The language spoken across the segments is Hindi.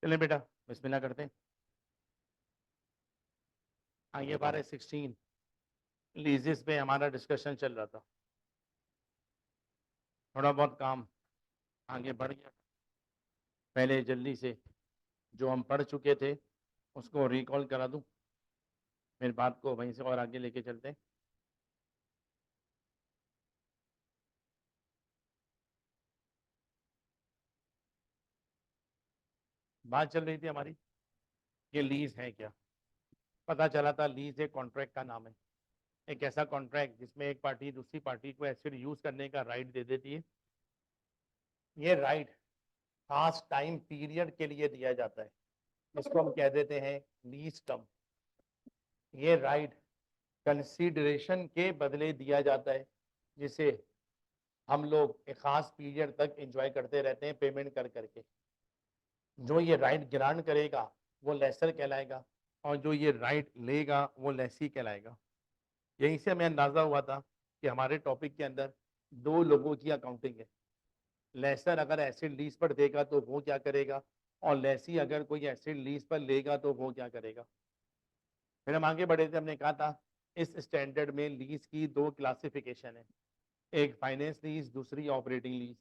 चलें बेटा, बिस्मिल्लाह करते हैं। आगे 12/16 लीजेस पे हमारा डिस्कशन चल रहा था। थोड़ा बहुत काम आगे बढ़ गया। पहले जल्दी से जो हम पढ़ चुके थे उसको रिकॉल करा दूं, फिर बात को वहीं से और आगे लेके चलते हैं। बात चल रही थी हमारी कि लीज है क्या। पता चला था लीज एक कॉन्ट्रैक्ट का नाम है। एक ऐसा कॉन्ट्रैक्ट जिसमें एक पार्टी दूसरी पार्टी को एसिड यूज करने का राइट दे देती है। ये राइट खास टाइम पीरियड के लिए दिया जाता है, जिसको हम कह देते हैं लीज टर्म। ये राइट कंसीडरेशन के बदले दिया जाता है, जिसे हम लोग एक खास पीरियड तक एंजॉय करते रहते हैं पेमेंट कर करके। जो ये राइट ग्रांट करेगा वो लेसर कहलाएगा, और जो ये राइट लेगा वो लेसी कहलाएगा। यहीं से हमें अंदाजा हुआ था कि हमारे टॉपिक के अंदर दो लोगों की अकाउंटिंग है। लेसर अगर एसिड लीज पर देगा तो वो क्या करेगा, और लेसी अगर कोई एसिड लीज पर लेगा तो वो क्या करेगा। फिर हम आगे बढ़े थे, हमने कहा था इस स्टैंडर्ड में लीज की दो क्लासिफिकेशन है, एक फाइनेंस लीज, दूसरी ऑपरेटिंग लीज।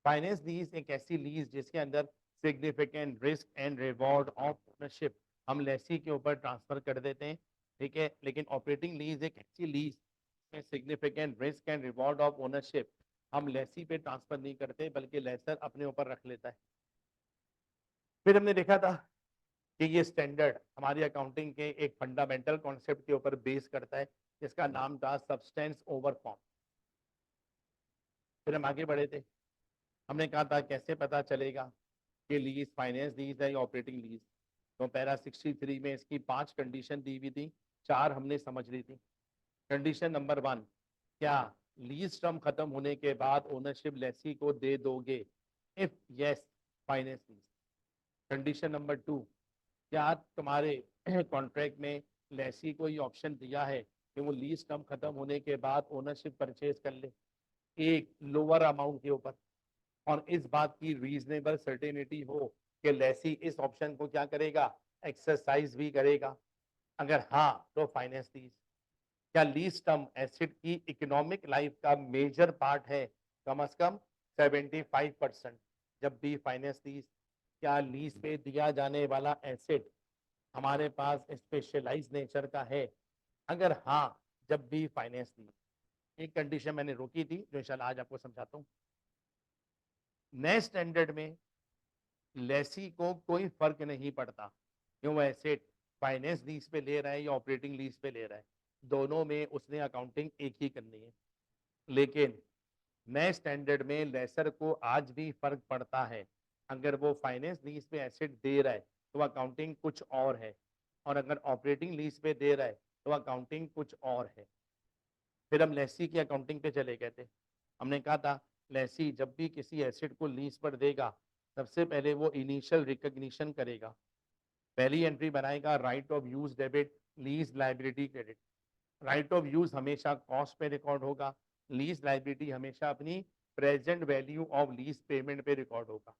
फाइनेंस लीज एक ऐसी लीज जिसके अंदर significant risk and reward of ownership हम लेसी के ऊपर ट्रांसफर कर देते हैं, ठीक है। लेकिन ऑपरेटिंग लीज एक ऐसी लीज में significant risk and reward of ownership हम लेसी पे ट्रांसफर नहीं करते, बल्कि लेसर अपने ऊपर रख लेता है। फिर हमने देखा था कि ये स्टैंडर्ड हमारी अकाउंटिंग के एक फंडामेंटल कॉन्सेप्ट के ऊपर बेस करता है, जिसका नाम था सब्सटेंस ओवर फॉर्म। फिर हम आगे बढ़े थे, हमने कहा था कैसे पता चलेगा कि लीज फाइनेंस लीज है या ऑपरेटिंग लीज। तो पैरा 63 में इसकी 5 कंडीशन दी हुई थी, 4 हमने समझ ली थी। कंडीशन नंबर 1, क्या लीज टर्म खत्म होने के बाद ओनरशिप लेसी को दे दोगे? If yes, finance lease. Condition number 2, क्या तुम्हारे कॉन्ट्रैक्ट में लेसी को ये ऑप्शन दिया है कि वो लीज टर्म खत्म होने के बाद ओनरशिप परचेज कर ले एक लोअर अमाउंट के ऊपर, और इस बात की रीजनेबल सर्टेनिटी हो कि लेसी इस ऑप्शन को क्या करेगा, एक्सरसाइज भी करेगा। अगर हाँ तो फाइनेंस लीज। क्या लीज टर्म एसेट की इकोनॉमिक लाइफ का मेजर पार्ट है, कम से कम 75%, जब भी फाइनेंस लीज। क्या लीज पे दिया जाने वाला एसेट हमारे पास स्पेशलाइज नेचर का है, अगर हाँ जब भी फाइनेंस लीज। एक कंडीशन मैंने रोकी थी जो इंशाल्लाह आज आपको समझाता हूँ। नए स्टैंडर्ड में लेसी को कोई फर्क नहीं पड़ता क्यों वो एसेट फाइनेंस लीज पे ले रहा है या ऑपरेटिंग लीज पे ले रहा है, दोनों में उसने अकाउंटिंग एक ही करनी है। लेकिन नए स्टैंडर्ड में लेसर को आज भी फर्क पड़ता है। अगर वो फाइनेंस लीज पे एसेट दे रहा है तो अकाउंटिंग कुछ और है, और अगर ऑपरेटिंग लीज पे दे रहा है तो अकाउंटिंग कुछ और है। फिर हम लेसी की अकाउंटिंग पे चले गए थे। हमने कहा था लेसी जब भी किसी एसेट को लीज पर देगा, सबसे पहले वो इनिशियल रिकॉग्निशन करेगा। पहली एंट्री बनाएगा right of use debit, lease liability credit. Right of use हमेशा कॉस्ट पे रिकॉर्ड होगा, लीज लाइबिलिटी हमेशा अपनी present value of lease payment पे रिकॉर्ड होगा।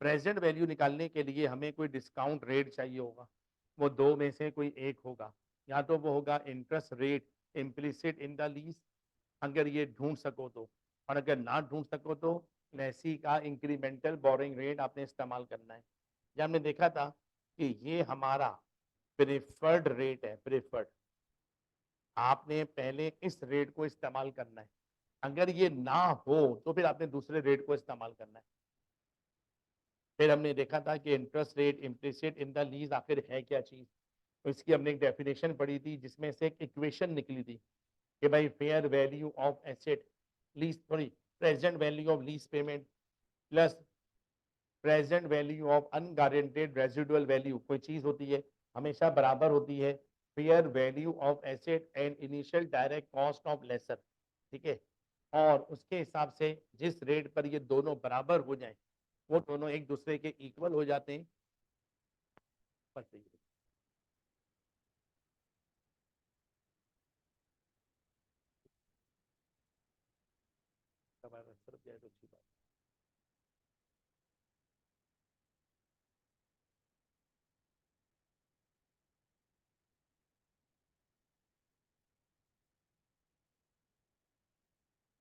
प्रेजेंट वैल्यू निकालने के लिए हमें कोई डिस्काउंट रेट चाहिए होगा, वो दो में से कोई एक होगा। या तो वो होगा interest rate implicit in the lease, अगर ये ढूंढ सको तो, और अगर ना ढूंढ सको तो लेसी का इंक्रीमेंटल बोरिंग रेट आपने इस्तेमाल करना है। जब हमने देखा था कि ये हमारा प्रिफर्ड रेट है, प्रिफर्ड, आपने पहले इस रेट को इस्तेमाल करना है। अगर ये ना हो तो फिर आपने दूसरे रेट को इस्तेमाल करना है। फिर हमने देखा था कि interest rate implicit in the lease आखिर है क्या चीज। तो इसकी हमने एक डेफिनेशन पढ़ी थी, जिसमें से एक इक्वेशन निकली थी कि भाई fair value of asset lease, sorry, present value of lease payment plus present value of unguaranteed residual value, कोई चीज होती है हमेशा बराबर होती है fair value of asset and initial direct cost of lesser, ठीक है। और उसके हिसाब से जिस रेट पर ये दोनों बराबर हो जाए, वो दोनों एक दूसरे के इक्वल हो जाते हैं। बस यही है। हमारा सर जाए तो अच्छी बात।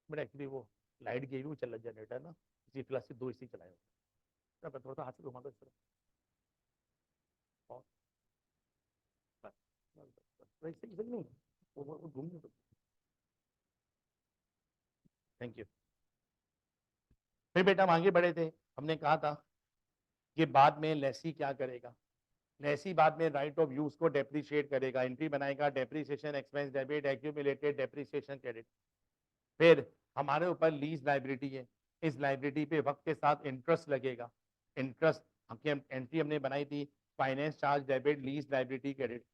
बट एक्चुअली वो लाइट गई हुई चल रहा जनरेटर ना, इसी क्लास से दो इसी चलाए होते हैं। थोड़ा सा हाथ से घुमा दो इस तरह। और वैसे ही नहीं, वो घूमने दो। Thank you. फिर बेटा हम आगे बढ़े थे, हमने कहा था कि बाद में लेसी क्या करेगा। लेसी बाद में राइट ऑफ यूज को डेप्रिशिएट करेगा, एंट्री बनाएगा depreciation expense debit accumulated depreciation credit. फिर हमारे ऊपर लीज लाइबिलिटी है, इस लाइबिलिटी पे वक्त के साथ इंटरेस्ट लगेगा। इंटरेस्ट एंट्री हमने बनाई थी, finance charge debit lease liability credit.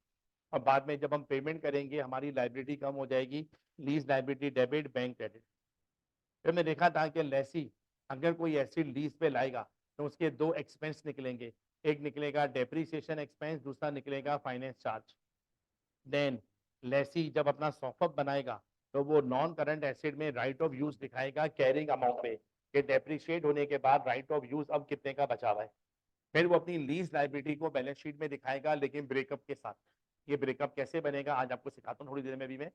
और बाद में जब हम पेमेंट करेंगे हमारी लाइबिलिटी कम हो जाएगी, lease liability debit bank credit. फिर हमने देखा था कि लेसी अगर कोई एसिड लीज पे लाएगा तो उसके दो एक्सपेंस निकलेंगे, एक निकलेगा डेप्रिसिएशन एक्सपेंस, दूसरा निकलेगा फाइनेंस चार्ज। देन लेसी जब अपना सॉफअप बनाएगा तो वो नॉन करंट एसिड में राइट ऑफ यूज दिखाएगा कैरिंग अमाउंट पे, कि डेप्रिशिएट होने के बाद राइट ऑफ यूज अब कितने का बचा हुआ है। फिर वो अपनी लीज लाइबिलिटी को बैलेंस शीट में दिखाएगा, लेकिन ब्रेकअप के साथ। ये ब्रेकअप कैसे बनेगा आज आपको सिखाता हूँ थोड़ी देर में भी मैं।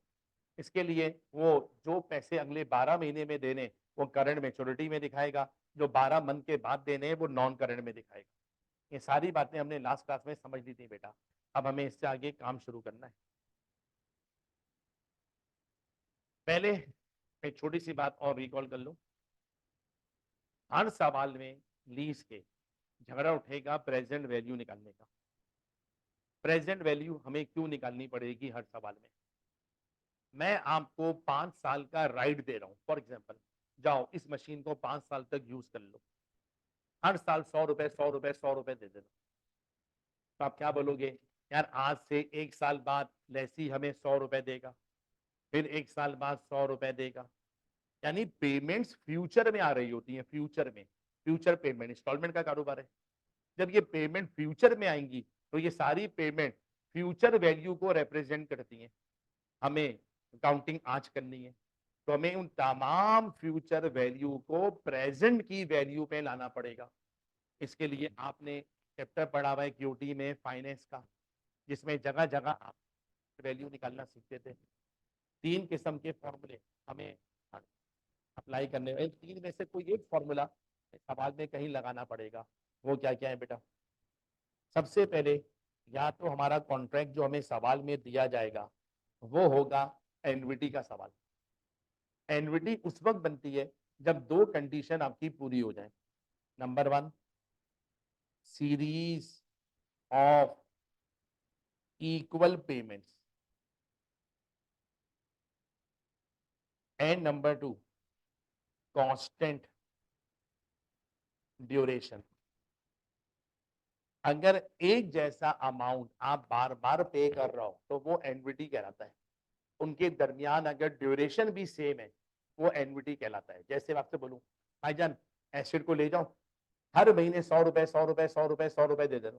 इसके लिए वो जो पैसे अगले 12 महीने में देने वो करंट मेच्योरिटी में दिखाएगा, जो 12 मंथ के बाद देने वो नॉन करंट में दिखाएगा। ये सारी बातें हमने लास्ट क्लास में समझ ली थी बेटा, अब हमें इससे आगे काम शुरू करना है। पहले एक छोटी सी बात और रिकॉल कर लो। हर सवाल में लीज के झगड़ा उठेगा प्रेजेंट वैल्यू निकालने का। प्रेजेंट वैल्यू हमें क्यों निकालनी पड़ेगी हर सवाल में। मैं आपको 5 साल का राइट दे रहा हूं, फॉर एग्जाम्पल जाओ इस मशीन को 5 साल तक यूज कर लो, हर साल 100 रुपए 100 रुपए 100 रुपए दे देना। तो आप क्या बोलोगे, यार आज से 1 साल बाद लेसी हमें 100 रुपए देगा, फिर 1 साल बाद 100 रुपए देगा। यानी पेमेंट्स फ्यूचर में आ रही होती है, फ्यूचर में। फ्यूचर पेमेंट इंस्टॉलमेंट का कारोबार है। जब ये पेमेंट फ्यूचर में आएंगी तो ये सारी पेमेंट फ्यूचर वैल्यू को रिप्रेजेंट करती हैं। हमें अकाउंटिंग आज करनी है तो हमें उन तमाम फ्यूचर वैल्यू को प्रेजेंट की वैल्यू पे लाना पड़ेगा। इसके लिए आपने चैप्टर पढ़ा हुआ है क्यूटी में फाइनेंस का, जिसमें जगह जगह आप वैल्यू निकालना सीखते थे। 3 किस्म के फॉर्मूले हमें अप्लाई करने, तीन में से कोई एक फॉर्मूला सवाल में कहीं लगाना पड़ेगा। वो क्या क्या है बेटा। सबसे पहले या तो हमारा कॉन्ट्रैक्ट जो हमें सवाल में दिया जाएगा वो होगा एनविटी का सवाल। एनविटी उस वक्त बनती है जब दो कंडीशन आपकी पूरी हो जाए। Number 1, series of equal payments, and number 2, constant duration. अगर एक जैसा अमाउंट आप बार बार पे कर रहे हो तो वो एनविटी कहलाता है। उनके दरमियान अगर ड्यूरेशन भी सेम है वो एनविटी कहलाता है। जैसे मैं आपसे बोलूं भाईजान एसिड को ले जाओ, हर महीने 100 रुपए 100 रुपए 100 रुपए 100 रुपए दे दे।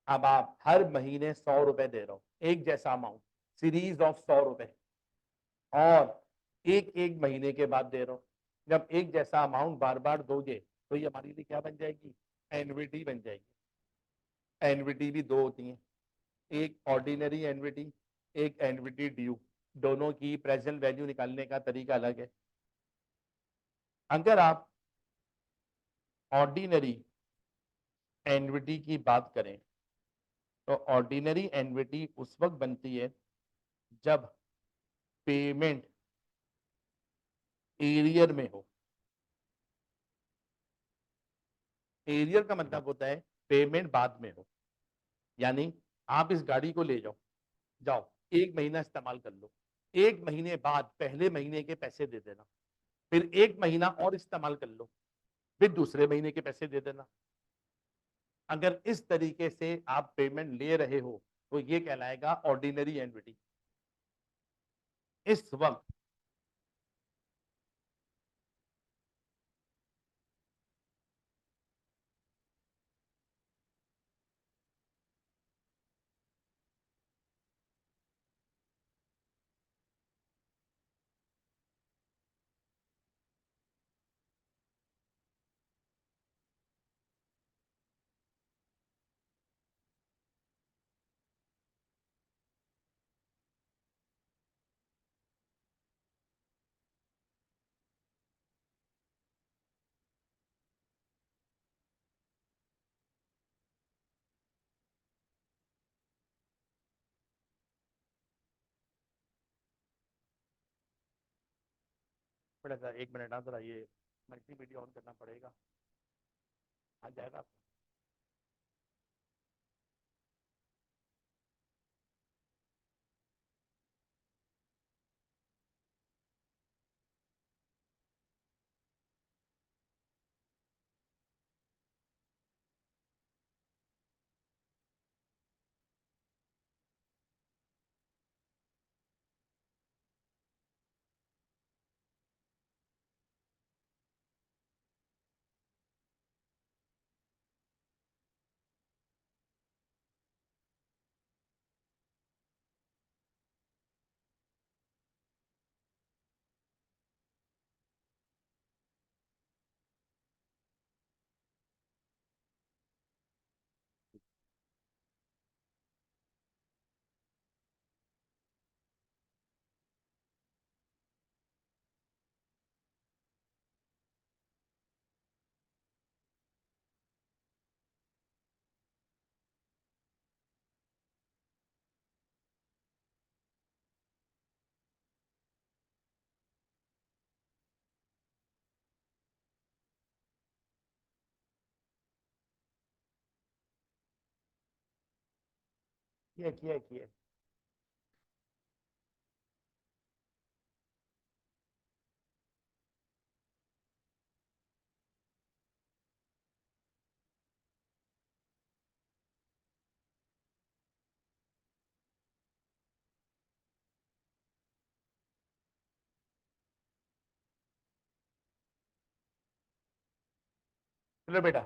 अब आप हर महीने 100 रुपए दे रहे हो, एक जैसा अमाउंट, सीरीज ऑफ 100 रुपए, और एक एक महीने के बाद दे रहे हो। जब एक जैसा अमाउंट बार बार दोगे तो ये हमारे लिए क्या बन जाएगी, एनविटी बन जाएगी। एनविटी भी दो होती हैं, एक ऑर्डिनरी एनविटी, एक एनविटी ड्यू। दोनों की प्रेजेंट वैल्यू निकालने का तरीका अलग है। अगर आप ऑर्डिनरी एनविटी की बात करें तो ऑर्डिनरी एनविटी उस वक्त बनती है जब पेमेंट एरियर में हो। एरियर का मतलब होता है पेमेंट बाद में हो। यानी आप इस गाड़ी को ले जाओ, जाओ एक महीना इस्तेमाल कर लो, एक महीने बाद पहले महीने के पैसे दे देना, फिर एक महीना और इस्तेमाल कर लो, फिर दूसरे महीने के पैसे दे देना। अगर इस तरीके से आप पेमेंट ले रहे हो तो ये कहलाएगा ऑर्डिनरी एनविटी। इस वक्त थोड़ा सा 1 मिनट ना, जरा ये मल्टीमीडिया ऑन करना पड़ेगा, आ जाएगा। किए। चलो बेटा,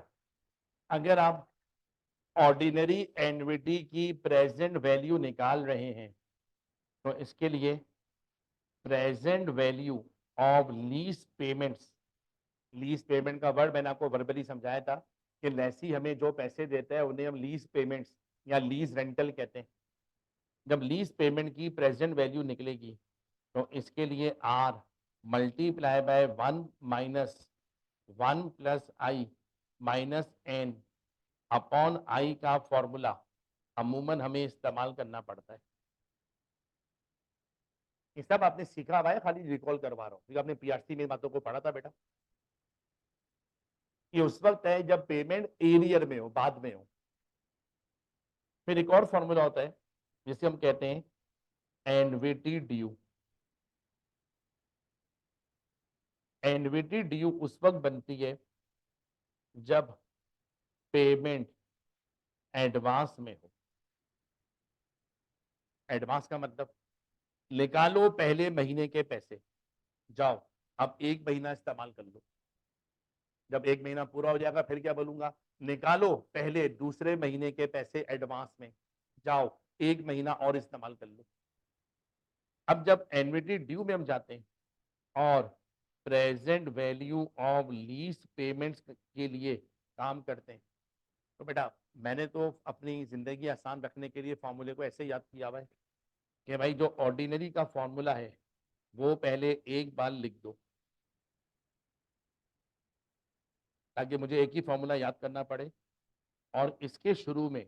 अगर आप ऑर्डिनरी एनविटी की प्रेजेंट वैल्यू निकाल रहे हैं तो इसके लिए present value of lease payments, lease payment का वर्ड मैंने आपको वर्बली समझाया था कि लेसी हमें जो पैसे देता है उन्हें हम लीज पेमेंट्स या लीज रेंटल कहते हैं। जब लीज पेमेंट की प्रेजेंट वैल्यू निकलेगी तो इसके लिए R multiply by 1 - 1 + i - n upon i का फॉर्मूला अमूमन हमें इस्तेमाल करना पड़ता है। ये सब आपने सीखा हुआ है, खाली रिकॉल करवा रहा हूँ क्योंकि आपने पीआरसी में बातों को पढ़ा था बेटा। ये उस वक्त है जब पेमेंट एरियर में हो, बाद में हो। फिर एक और फॉर्मूला होता है जिसे हम कहते हैं एनवीटी ड्यू। एनवीटी ड्यू उस वक्त बनती है जब पेमेंट एडवांस में हो। एडवांस का मतलब निकालो पहले महीने के पैसे, जाओ अब 1 महीना इस्तेमाल कर लो। जब 1 महीना पूरा हो जाएगा फिर क्या बोलूंगा, निकालो पहले दूसरे महीने के पैसे एडवांस में, जाओ 1 महीना और इस्तेमाल कर लो। अब जब एनविटी ड्यू में हम जाते हैं और present value of lease payments के लिए काम करते हैं तो बेटा मैंने तो अपनी जिंदगी आसान रखने के लिए फॉर्मूले को ऐसे याद किया हुआ है कि भाई जो ऑर्डिनरी का फॉर्मूला है वो पहले एक बार लिख दो ताकि मुझे एक ही फॉर्मूला याद करना पड़े, और इसके शुरू में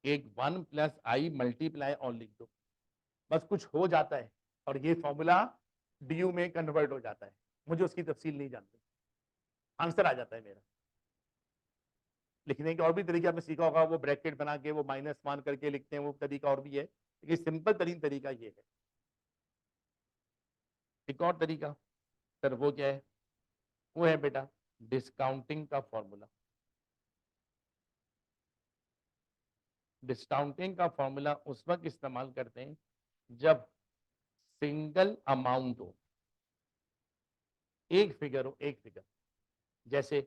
एक 1 + i × और लिख दो। बस कुछ हो जाता है और ये फॉर्मूला ड्यू में कन्वर्ट हो जाता है। मुझे उसकी तफसील नहीं जानती, आंसर आ जाता है मेरा। लिखने के और भी तरीके आपने सीखा होगा, वो ब्रैकेट बना के वो -1 करके लिखते हैं, वो तरीका और भी है, लेकिन सिंपल तरीन तरीका ये है। एक और तरीका सर वो क्या है, वो है बेटा डिस्काउंटिंग का फॉर्मूला। डिस्काउंटिंग का फॉर्मूला उस वक्त इस्तेमाल करते हैं जब सिंगल अमाउंट हो, एक फिगर हो, एक फिगर। जैसे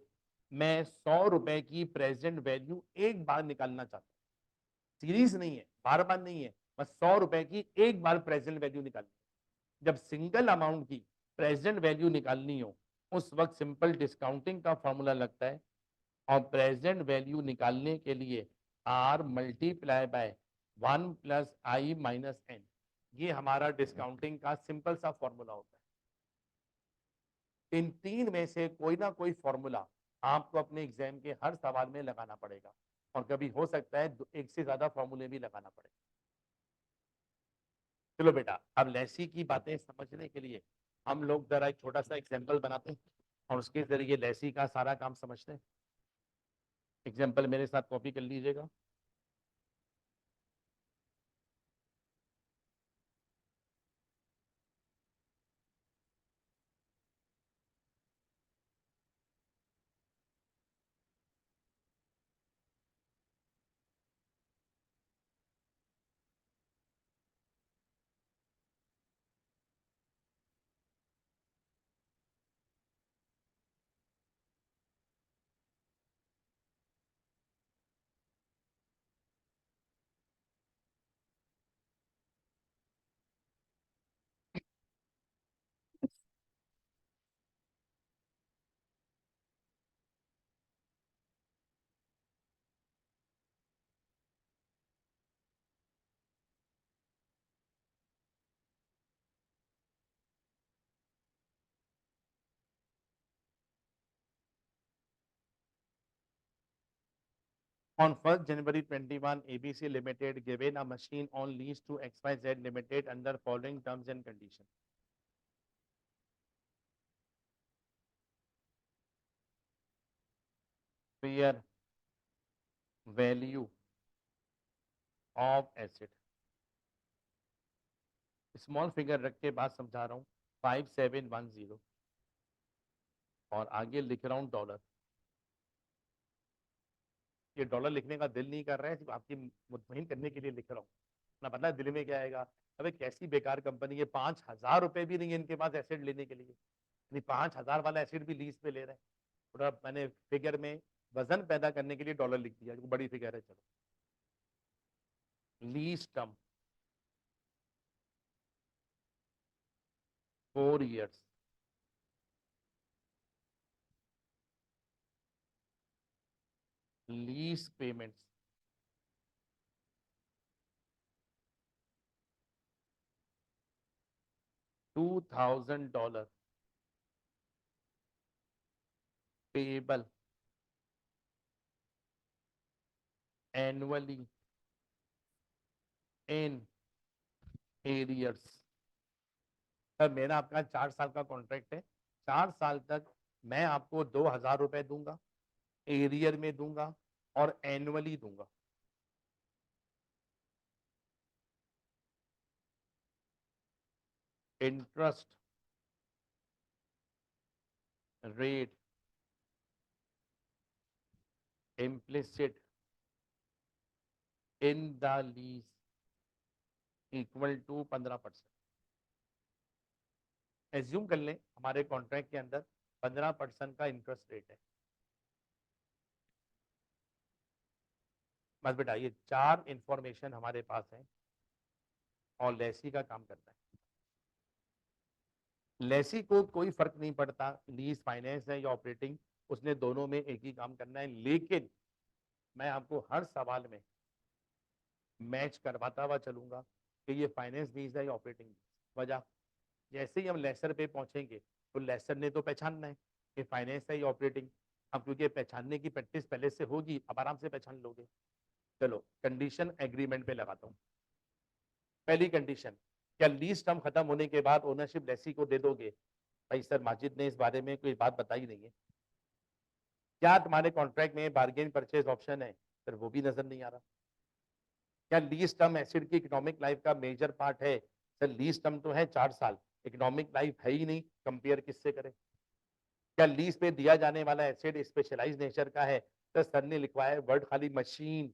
मैं 100 रुपए की प्रेजेंट वैल्यू एक बार निकालना चाहता हूँ, सीरीज नहीं है, बार बार नहीं है, बस 100 रुपए की एक बार प्रेजेंट वैल्यू निकालनी। जब सिंगल अमाउंट की प्रेजेंट वैल्यू निकालनी हो उस वक्त सिंपल डिस्काउंटिंग का फॉर्मूला लगता है, और प्रेजेंट वैल्यू निकालने के लिए R multiply by 1 + i - n, ये हमारा डिस्काउंटिंग का सिंपल सा फॉर्मूला होता है। इन तीन में से कोई ना कोई फॉर्मूला आपको अपने एग्जाम के हर सवाल में लगाना पड़ेगा, और कभी हो सकता है एक से ज्यादा फॉर्मूले भी लगाना पड़े। चलो बेटा, अब लेसी की बातें समझने के लिए हम लोग जरा एक छोटा सा एग्जाम्पल बनाते हैं और उसके जरिए लेसी का सारा काम समझते हैं। एग्जाम्पल मेरे साथ कॉपी कर लीजिएगा। On 1st January 21, ABC Limited given a machine on lease to XYZ Limited under following terms and conditions. Fair value of asset. Small figure रख के बात समझा रहा हूँ 5710 और आगे लिख रहा हूँ डॉलर। ये डॉलर लिखने का दिल नहीं कर रहा है, सिर्फ आपकी मुतमईन करने के लिए लिख रहा हूँ ना, पता है दिल में क्या आएगा, अबे कैसी बेकार कंपनी है, 5,000 रुपए भी नहीं है इनके पास एसेट लेने के लिए, 5,000 वाला एसेट भी लीज पे ले रहे हैं। थोड़ा मैंने फिगर में वजन पैदा करने के लिए डॉलर लिख दिया, जो बड़ी फिगर है। चलो lease term 4 years, lease payments $2,000 payable annually in arrears. Sir मेरा आपका 4 साल का कॉन्ट्रैक्ट है, 4 साल तक मैं आपको 2,000 रुपए दूंगा, एरियर में दूंगा और एनुअली दूंगा। Interest rate implicit in the lease equal to 15%। Assume कर लें हमारे कॉन्ट्रैक्ट के अंदर 15% का इंटरेस्ट रेट है। बस बेटा ये 4 इंफॉर्मेशन हमारे पास है और लेसी का काम करता है। लेसी को कोई फर्क नहीं पड़ता लीज फाइनेंस है या ऑपरेटिंग, उसने दोनों में एक ही काम करना है, लेकिन मैं आपको हर सवाल में मैच करवाता हुआ चलूंगा कि ये फाइनेंस लीज है या ऑपरेटिंग लीज। वजह, जैसे ही हम लेसर पे पहुंचेंगे तो लेसर ने तो पहचानना है कि फाइनेंस है या ऑपरेटिंग। अब क्योंकि पहचानने की प्रैक्टिस पहले से होगी, अब आराम से पहचान लोगे। चलो कंडीशन एग्रीमेंट पे लगाता हूँ। पहली कंडीशन, क्या लीज टर्म खत्म होने के बाद ओनरशिप लेसी को दे दोगे? भाई सर माजिद ने इस बारे में कोई बात बताई नहीं है। क्या तुम्हारे कॉन्ट्रैक्ट में बार्गेन परचेज ऑप्शन है? सर वो भी नजर नहीं आ रहा। क्या लीज टर्म एसिड की इकोनॉमिक लाइफ का मेजर पार्ट है? सर लीज टर्म तो है 4 साल, इकोनॉमिक लाइफ है ही नहीं, कंपेयर किससे करें? क्या लीज पे दिया जाने वाला एसिड स्पेशलाइज नेचर का है? तो सर ने लिखवाया वर्ड खाली मशीन,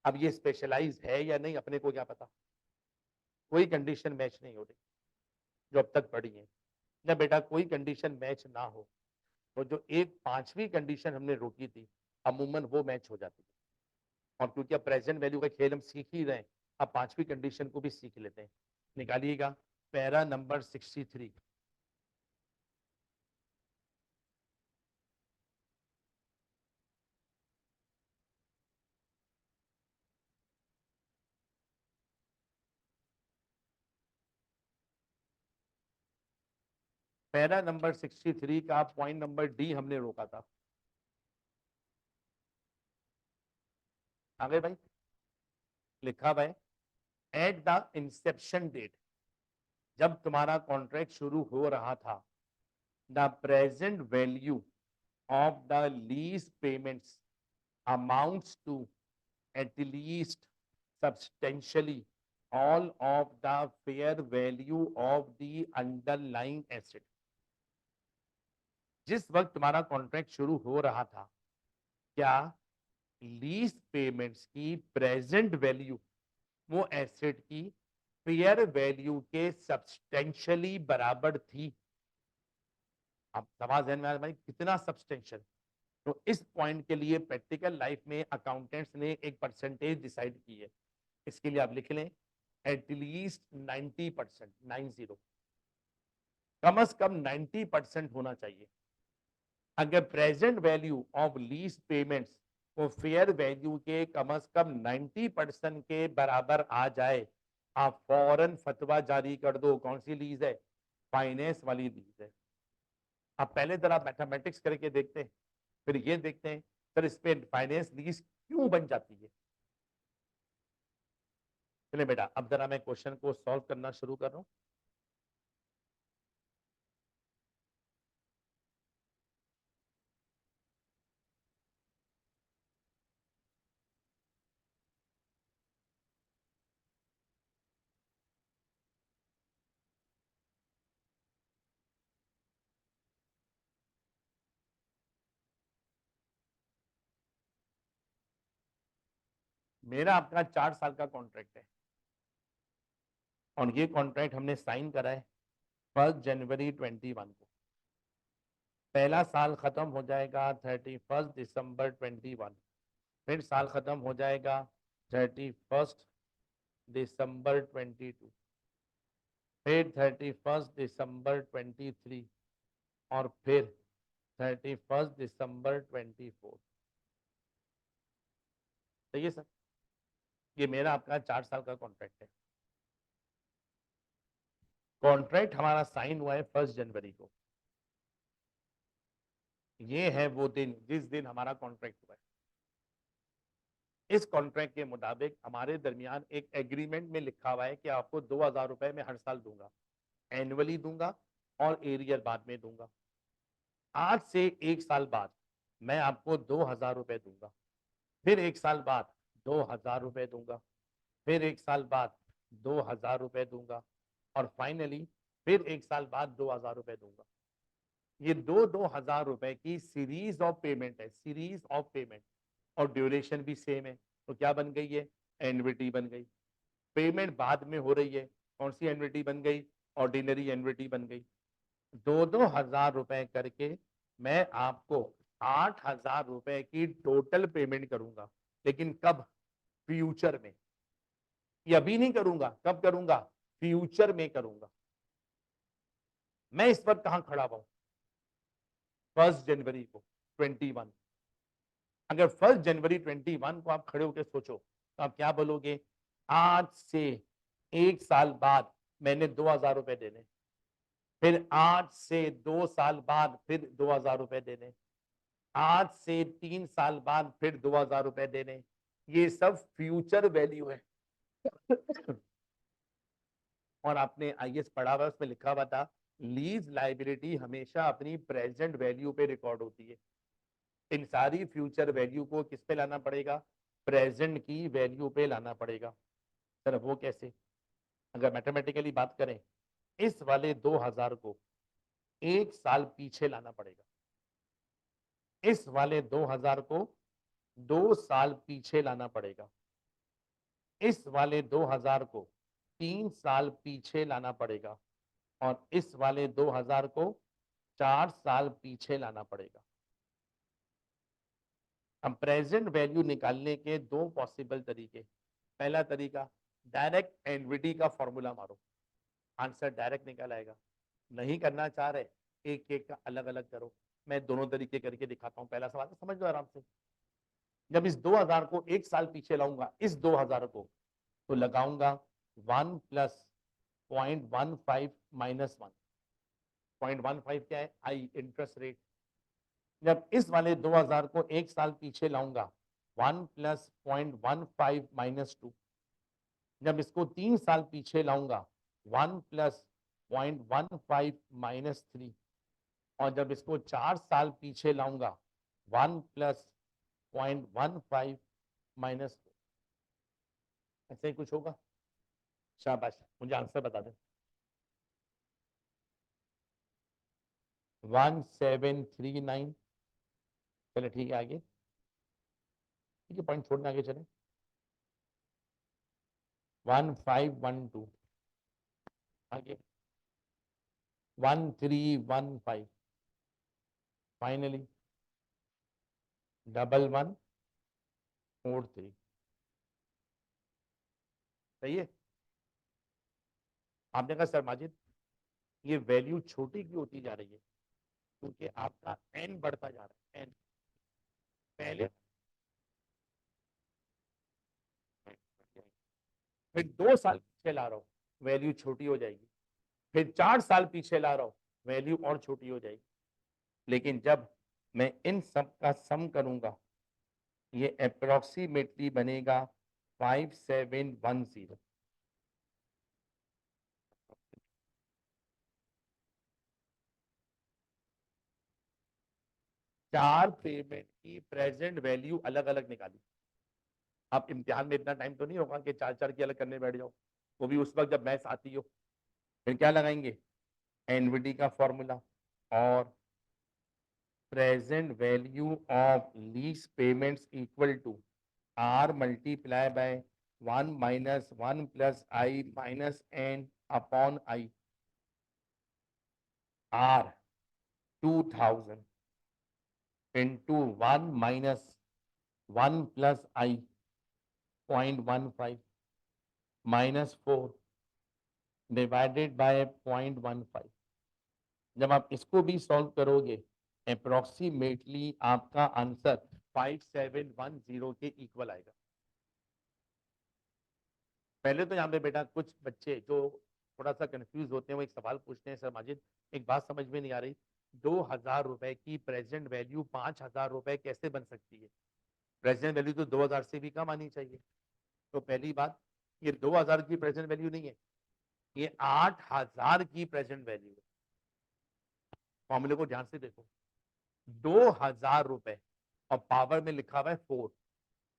अब ये स्पेशलाइज है या नहीं अपने को क्या पता। कोई कंडीशन मैच नहीं हो रही जो अब तक पड़ी है ना बेटा। कोई कंडीशन मैच ना हो तो जो एक 5वीं कंडीशन हमने रोकी थी अमूमन वो मैच हो जाती है। और क्योंकि अब प्रेजेंट वैल्यू का खेल हम सीख ही रहे हैं, अब 5वीं कंडीशन को भी सीख लेते हैं। निकालिएगा पैरा नंबर 63। पैरा नंबर 63 का पॉइंट नंबर डी हमने रोका था। आगे भाई लिखा हुआ है एट द इंसेप्शन डेट, जब तुम्हारा कॉन्ट्रैक्ट शुरू हो रहा था, the present value of the lease payments amounts to at least substantially all of the fair value of the underlying asset. जिस वक्त तुम्हारा कॉन्ट्रैक्ट शुरू हो रहा था, क्या लीज पेमेंट्स की प्रेजेंट वैल्यू वो एसेट की फेयर वैल्यू के सब्सटेंशियली बराबर थी? अब सवाल ध्यान में आ रहा है, भाई कितना सब्सटेंशियल? तो इस पॉइंट के लिए प्रैक्टिकल लाइफ में अकाउंटेंट्स ने एक परसेंटेज डिसाइड की है। इसके लिए आप लिख लें एटलीस्ट 90%, 90, कम से कम 90% होना चाहिए। अगर present value of lease payments वो फेयर वैल्यू के कम से कम 90% के बराबर आ जाए, आप फौरन फतवा जारी कर दो। कौन सी लीज है? फाइनेंस वाली लीज है। आप पहले जरा मैथमेटिक्स करके देखते हैं, फिर ये देखते हैं सर इस पे फाइनेंस लीज क्यों बन जाती है। चलिए बेटा, अब जरा मैं क्वेश्चन को सॉल्व करना शुरू कर रहा हूं। मेरा आपका 4 साल का कॉन्ट्रैक्ट है और ये कॉन्ट्रैक्ट हमने साइन करा है 1 जनवरी 21 को। पहला साल खत्म हो जाएगा 31 दिसंबर 21, फिर साल खत्म हो जाएगा 31 दिसंबर 22, फिर 31 दिसंबर 23 और फिर 31 दिसंबर 24। सही है सर? ये मेरा आपका 4 साल का कॉन्ट्रैक्ट है। कॉन्ट्रैक्ट हमारा साइन हुआ है 1 जनवरी को। ये है वो दिन जिस दिन हमारा कॉन्ट्रैक्ट हुआ है। इस कॉन्ट्रैक्ट के मुताबिक हमारे दरमियान एक एग्रीमेंट में लिखा हुआ है कि आपको 2000 रुपए में हर साल दूंगा, एनुअली दूंगा और एरियर बाद में दूंगा। आज से 1 साल बाद मैं आपको 2000 रुपए दूंगा, फिर 1 साल बाद 2000 रुपए दूंगा, फिर 1 साल बाद 2000 रुपए दूंगा और फाइनली फिर 1 साल बाद 2000 रुपए दूंगा। ये 2000 रुपए की सीरीज ऑफ पेमेंट है, सीरीज ऑफ पेमेंट, और ड्यूरेशन भी सेम है। तो क्या बन गई है? एन्युटी बन गई। पेमेंट बाद में हो रही है, कौन सी एन्युटी बन गई? ऑर्डिनरी एन्युटी बन गई। 2000 रुपए करके मैं आपको 8000 रुपए की टोटल पेमेंट करूंगा, लेकिन कब? फ्यूचर में। ये अभी नहीं करूंगा, कब करूंगा? फ्यूचर में करूंगा। मैं इस वक्त कहां खड़ा हुआ? 1 जनवरी को 21। अगर 1 जनवरी 21 को आप खड़े होकर सोचो तो आप क्या बोलोगे? आज से 1 साल बाद मैंने 2000 रुपए देने, फिर आज से 2 साल बाद फिर 2000 रुपए देने, आज से 3 साल बाद फिर 2000 रुपए देने। ये सब फ्यूचर वैल्यू है। और आपने आईएएस पढ़ा हुआ, उसमें लिखा हुआ था लीज लाइबिलिटी हमेशा अपनी प्रेजेंट वैल्यू पे रिकॉर्ड होती है। इन सारी फ्यूचर वैल्यू को किस पे लाना पड़ेगा? प्रेजेंट की वैल्यू पे लाना पड़ेगा। सर वो कैसे? अगर मैथमेटिकली बात करें, इस वाले 2000 को 1 साल पीछे लाना पड़ेगा, इस वाले 2000 को 2 साल पीछे लाना पड़ेगा, इस वाले 2000 को 3 साल पीछे लाना पड़ेगा और इस वाले 2000 को 4 साल पीछे लाना पड़ेगा। अब प्रेजेंट वैल्यू निकालने के दो पॉसिबल तरीके। पहला तरीका, डायरेक्ट एन्युटी का फॉर्मूला मारो, आंसर डायरेक्ट निकल आएगा। नहीं करना चाह रहे, एक एक का अलग अलग करो। मैं दोनों तरीके करके दिखाता हूं। पहला सवाल समझ लो आराम से। जब इस 2000 को 1 साल पीछे लाऊंगा, इस 2000 को, तो लगाऊंगा 1 प्लस 0.15 माइनस 1। 0.15 क्या है? आई, इंटरेस्ट रेट। जब इस वाले 2000 को 1 साल पीछे लाऊंगा, 1 प्लस 0.15 माइनस 2। जब इसको 3 साल पीछे लाऊंगा, 1 प्लस 0.15 माइनस 3, और जब इसको 4 साल पीछे लाऊंगा 1 प्लस 0.15 माइनस, ऐसे ही कुछ होगा। शाबाश, मुझे आंसर बता दें। 1739। चले ठीक है, आगे ठीक है, पॉइंट छोड़ने आगे चले। 1512, आगे 1315, फाइनली 1143। सही है। आपने कहा सर माजिद ये वैल्यू छोटी क्यों होती जा रही है? क्योंकि आपका एन बढ़ता जा रहा है। एन पहले फिर 2 साल पीछे ला रहा हूं, वैल्यू छोटी हो जाएगी। फिर 4 साल पीछे ला रहा हूं, वैल्यू और छोटी हो जाएगी। लेकिन जब मैं इन सब का सम करूंगा, ये अप्रोक्सीमेटली बनेगा 5710। चार पेमेंट की प्रेजेंट वैल्यू अलग अलग निकाली। आप इम्तिहान में इतना टाइम तो नहीं होगा कि चार चार की अलग करने बैठ जाओ, वो भी उस वक्त जब मैथ्स आती हो। फिर क्या लगाएंगे? एनवीडी का फॉर्मूला और present value of lease payments equal to R multiply by 1 minus 1 plus i minus n upon i. R 2000 into 1 minus 1 plus i 0.15 minus 4 divided by 0.15। जब आप इसको भी सॉल्व करोगे अप्रोक्सीमेटली आपका आंसर 5710 के इक्वल आएगा। पहले तो यहाँ पे बेटा कुछ बच्चे जो थोड़ा सा कंफ्यूज होते हैं वो एक सवाल पूछते हैं, सर माजिद एक बात समझ में नहीं आ रही, 2000 रुपए की प्रेजेंट वैल्यू 5000 रुपए कैसे बन सकती है? प्रेजेंट वैल्यू तो 2000 से भी कम आनी चाहिए। तो पहली बात, ये 2000 की प्रेजेंट वैल्यू नहीं है, ये 8000 की प्रेजेंट वैल्यू है। फॉर्मूले को ध्यान से देखो, 2000 रुपए और पावर में लिखा हुआ है 4,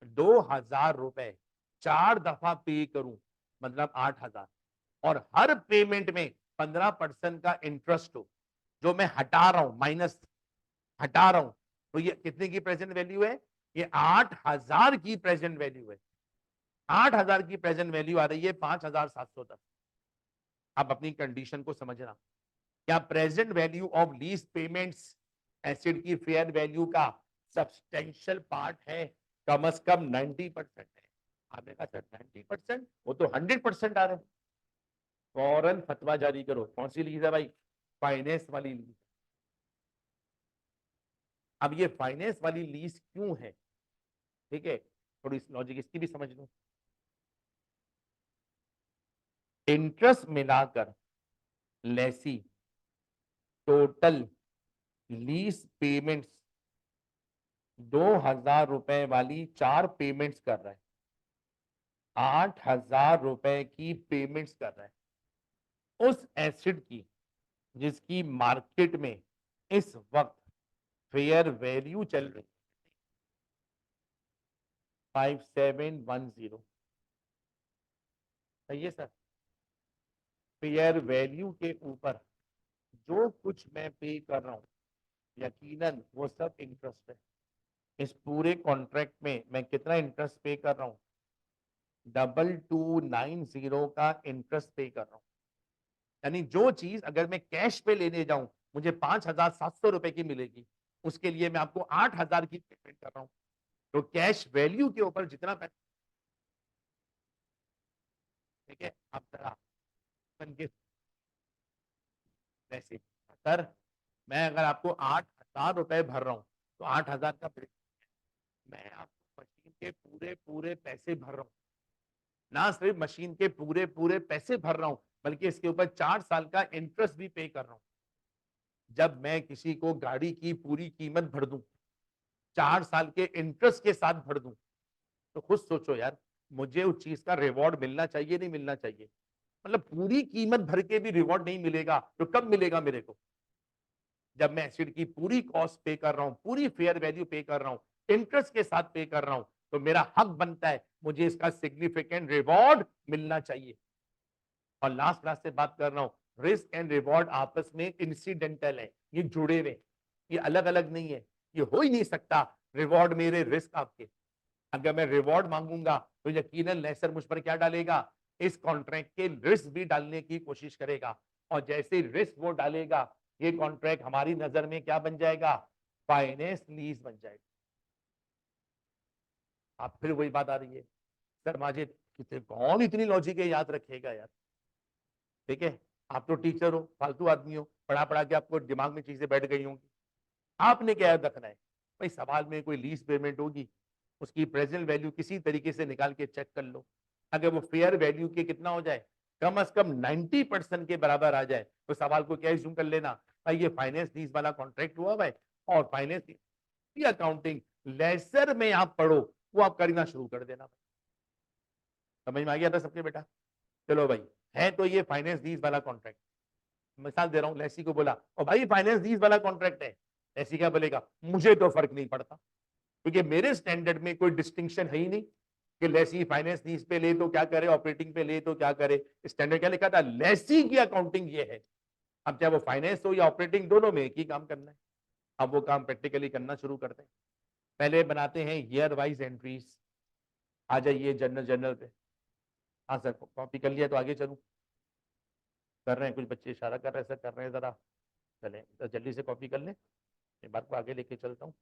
2000 रुपए 4 दफा पे करूं मतलब 8000, और हर पेमेंट में 15% का इंटरेस्ट हो, जो मैं हटा रहा हूं, माइनस हटा रहा हूं, तो ये कितने की प्रेजेंट वैल्यू है? ये 8000 की प्रेजेंट वैल्यू है। 8000 की प्रेजेंट वैल्यू आ रही है 5710। अब अपनी कंडीशन को समझना, क्या present value of lease payments acid की फेयर वैल्यू का सब्सटेंशियल पार्ट है? कम से कम 90% है। आपने कहा सर 90%, वो तो 100% आ रहे हैं। फौरन फतवा जारी करो, कौन सी लीज है भाई? फाइनेंस वाली लीज। अब ये फाइनेंस वाली लीज क्यों है? ठीक है, थोड़ी लॉजिक इसकी भी समझ लो। इंटरेस्ट मिलाकर लेसी टोटल लीज पेमेंट्स 2000 रुपए वाली 4 पेमेंट्स कर रहा है, 8000 रुपए की पेमेंट्स कर रहा है उस एसिड की जिसकी मार्केट में इस वक्त फेयर वैल्यू चल रही 5710। सही है सर। फेयर वैल्यू के ऊपर जो कुछ मैं पे कर रहा हूं यकीनन वो सब इंटरेस्ट है। इस पूरे कॉन्ट्रैक्ट में मैं कितना इंटरेस्ट पे कर रहा हूं? 2290 का इंटरेस्ट पे कर रहा हूं। यानी जो चीज अगर मैं कैश पे लेने जाऊं मुझे 5700 रुपए की मिलेगी, उसके लिए मैं आपको 8000 की पेमेंट कर रहा हूं। तो कैश वैल्यू के ऊपर जितना पैसा, ठीक है, अब जरा वैसे सर मैं अगर आपको 8000 रुपए भर रहा हूं तो 8000 का मैं आपको मशीन के पूरे पूरे पैसे भर रहा हूं, ना सिर्फ मशीन के पूरे पूरे पैसे भर रहा हूं बल्कि इसके ऊपर 4 साल का इंटरेस्ट भी पे कर रहा हूं। जब मैं किसी को गाड़ी की पूरी कीमत भर दूं, 4 साल के इंटरेस्ट के साथ भर दूं, तो खुद सोचो यार, मुझे उस चीज का रिवॉर्ड मिलना चाहिए नहीं मिलना चाहिए? मतलब पूरी कीमत भर के भी रिवॉर्ड नहीं मिलेगा तो कब मिलेगा मेरे को? जब मैं एसिड की पूरी कॉस्ट पे कर रहा हूं, पूरी फेयर वैल्यू पे कर रहा हूं, इंटरेस्ट के साथ पे कर रहा हूं, तो मेरा हक बनता है मुझे इसका सिग्निफिकेंट रिवॉर्ड मिलना चाहिए। और लास्ट क्लास से बात कर रहा हूं, रिस्क एंड रिवॉर्ड आपस में इंसिडेंटल है, ये जुड़े हुए, ये अलग अलग नहीं है, ये हो ही नहीं सकता रिवॉर्ड मेरे रिस्क आपके। अगर मैं रिवॉर्ड मांगूंगा तो यकीनन लेसर मुझ पर क्या डालेगा, इस कॉन्ट्रैक्ट के रिस्क भी डालने की कोशिश करेगा, और जैसे रिस्क वो डालेगा ये कॉन्ट्रैक्ट हमारी नजर में क्या बन जाएगा, फाइनेंस लीज बन जाएगा। आप फिर वही बात आ रही है, सर माजिद कितने कौन इतनी लॉजिक है याद रखेगा यार। ठीक है, आप तो टीचर हो, फालतू आदमी हो, पढ़ा पढ़ा के आपको दिमाग में चीजें बैठ गई होंगी। आपने क्या याद रखना है, भाई सवाल में कोई लीज पेमेंट होगी, उसकी प्रेजेंट वैल्यू किसी तरीके से निकाल के चेक कर लो, अगर वो फेयर वैल्यू के कितना हो जाए, कम से कम 90% के बराबर आ जाए, तो सवाल को क्या जूम कर लेना, भाई ये फाइनेंस लीज वाला कॉन्ट्रैक्ट हुआ भाई, और फाइनेंस की अकाउंटिंग लेसर में आप पढ़ो वो आप करना शुरू कर देना। समझ में आ गया था सबके बेटा? चलो भाई, है तो ये फाइनेंस लीज वाला कॉन्ट्रैक्ट, मिसाल दे रहा हूं, लेसी को बोला और भाई फाइनेंस लीज वाला कॉन्ट्रैक्ट है, लेसी क्या बोलेगा, मुझे तो फर्क नहीं पड़ता, क्योंकि मेरे स्टैंडर्ड में कोई डिस्टिंक्शन है ही नहीं कि लेसी फाइनेंस लीज पे ले तो क्या करे, ऑपरेटिंग पे ले तो क्या करे। स्टैंडर्ड क्या लिखा था, लेसी की अकाउंटिंग ये है। अब चाहे वो फाइनेंस हो या ऑपरेटिंग, दोनों में एक ही काम करना है। अब वो काम प्रैक्टिकली करना शुरू करते हैं। पहले बनाते हैं ईयर वाइज एंट्रीज। आ जाइए जर्नल जर्नल पे। हाँ सर, कॉपी कर लिया तो आगे चलूं? कर रहे हैं, कुछ बच्चे इशारा कर रहे हैं सर, कर रहे हैं, जरा चलें तो जल्दी से कॉपी कर लें, मैं बात को आगे लेके चलता हूँ।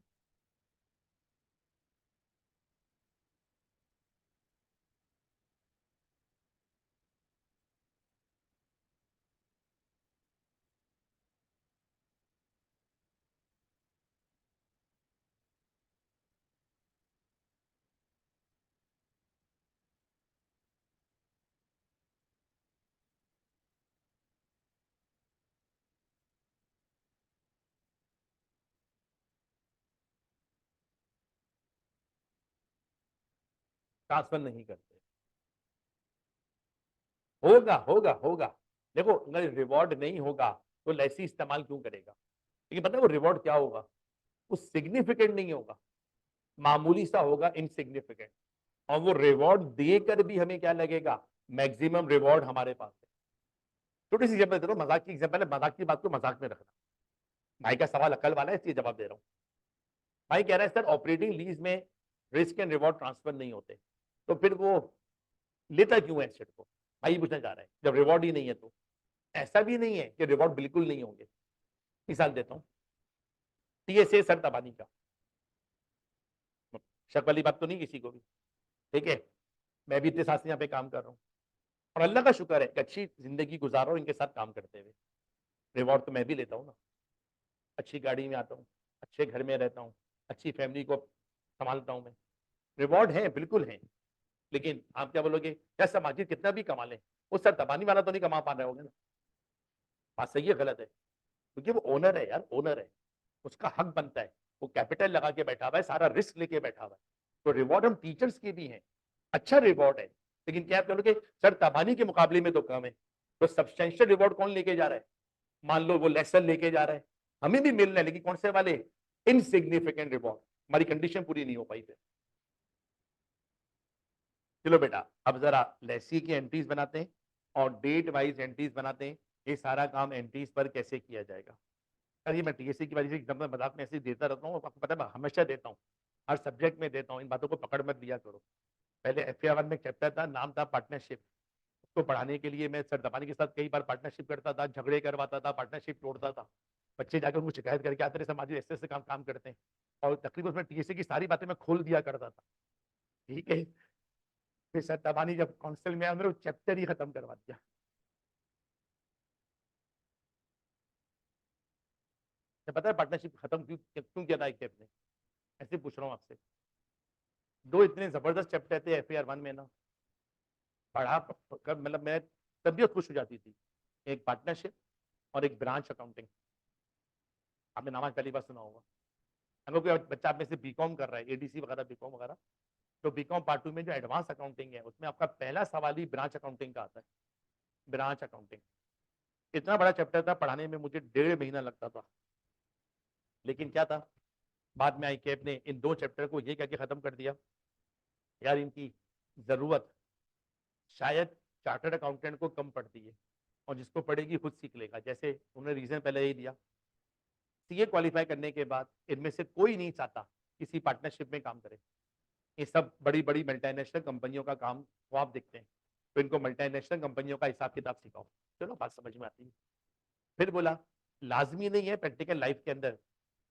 ट्रांसफर नहीं करते, होगा होगा होगा। देखो अगर रिवॉर्ड नहीं होगा तो लैसी इस्तेमाल क्यों करेगा, लेकिन पता है वो रिवॉर्ड क्या होगा, वो सिग्निफिकेंट नहीं होगा, मामूली सा होगा, इनसिग्निफिकेंट। और वो रिवॉर्ड देकर भी हमें क्या लगेगा, मैक्सिमम रिवॉर्ड हमारे पास है। छोटी सी एग्जाम्पल दे रहा हूं, मजाक की एग्जाम्पल है, मजाक की बात को मजाक में रखना। भाई का सवाल अकल वाला है इसलिए जवाब दे रहा हूँ। भाई कह रहा है सर ऑपरेटिंग लीज में रिस्क एंड रिवॉर्ड ट्रांसफर नहीं होते, तो फिर वो लेता क्यों है एसेट को, भाई पूछना चाह रहा है, जब रिवॉर्ड ही नहीं है तो। ऐसा भी नहीं है कि रिवॉर्ड बिल्कुल नहीं होंगे। मिसाल देता हूँ, टीएसए सर तबानी का, शक वाली बात तो नहीं किसी को भी। ठीक है, मैं भी इतने साल से यहाँ पे काम कर रहा हूँ, और अल्लाह का शुक्र है कि अच्छी जिंदगी गुजार रहा हूँ इनके साथ काम करते हुए। रिवॉर्ड तो मैं भी लेता हूँ ना, अच्छी गाड़ी में आता हूँ, अच्छे घर में रहता हूँ, अच्छी फैमिली को संभालता हूँ मैं। रिवॉर्ड है, बिल्कुल है, लेकिन आप क्या बोलोगे, क्या समाजिक कितना भी कमा लें, वो सर तबानी वाला तो नहीं कमा पा रहे होगे ना। बात सही है गलत है? क्योंकि वो ओनर है यार, ओनर है, उसका हक बनता है, वो कैपिटल लगा के बैठा हुआ है, सारा रिस्क लेके बैठा हुआ है। तो रिवॉर्ड हम टीचर्स के भी हैं, अच्छा रिवॉर्ड है, लेकिन क्या आप कहोगे सर तबानी के मुकाबले में तो कम है, तो सब्सटेंशियल रिवॉर्ड कौन लेके जा रहा है, मान लो वो लेसन लेके जा रहा है, हमें भी मिलना है, लेकिन कौन से वाले, इनसिग्निफिकेंट रिवॉर्ड। हमारी कंडीशन पूरी नहीं हो पाई फिर। चलो बेटा, अब जरा लेसी की एंट्रीज बनाते हैं और डेट वाइज एंट्रीज बनाते हैं। ये सारा काम एंट्रीज पर कैसे किया जाएगा। सर ये मैं टीएससी की वजह से एकदम मजाक में ऐसे देता रहता हूँ, आपको पता है मैं हमेशा देता हूँ, हर सब्जेक्ट में देता हूँ, इन बातों को पकड़ मत लिया करो। पहले एफए1 में चैप्टर था, नाम था पार्टनरशिप, उसको पढ़ाने के लिए मैं सर दबानी के साथ कई बार पार्टनरशिप करता था, झगड़े करवाता था, पार्टनरशिप तोड़ता था। बच्चे जाकर उनको शिकायत करके आते रहे समाज ऐसे ऐसे काम काम करते हैं, और तकरीबन उसमें टीएससी की सारी बातें मैं खोल दिया करता था। ठीक है, फिर सर दबानी जब काउंसिल में आया उन्होंने चैप्टर ही खत्म करवा दिया। तो पता है पार्टनरशिप खत्म क्यों क्यों किया था एक स्टेप ने, ऐसे पूछ रहा हूँ आपसे। दो इतने जबरदस्त चैप्टर थे एफएआर 1 में ना, पढ़ा मतलब मैं तबीयत खुश हो जाती थी। एक पार्टनरशिप और एक ब्रांच अकाउंटिंग। आपने नाम आज पहली बार सुना होगा। अगर कोई बच्चा आप में से बीकॉम कर रहा है, एडीसी वगैरह बीकॉम वगैरह, तो बीकॉम पार्ट 2 में जो एडवांस अकाउंटिंग है उसमें आपका पहला सवाल ही ब्रांच अकाउंटिंग का आता है। Branch accounting. इतना बड़ा चैप्टर था, पढ़ाने में मुझे 1.5 महीना लगता था, लेकिन क्या था, बाद में आईकेएप ने इन 2 चैप्टर को ये कह के खत्म कर दिया, यार इनकी जरूरत शायद चार्टर्ड अकाउंटेंट को कम पड़ती है, और जिसको पढ़ेगी खुद सीख लेगा। जैसे उन्होंने रीजन पहले ही दिया, सीए क्वालिफाई करने के बाद इनमें से कोई नहीं चाहता किसी पार्टनरशिप में काम करे। ये सब बड़ी बड़ी मल्टीनेशनल कंपनियों का काम को आप देखते हैं, तो इनको मल्टीनेशनल कंपनियों का हिसाब किताब सिखाओ। चलो बात समझ में आती है। फिर बोला लाजमी नहीं है प्रैक्टिकल लाइफ के अंदर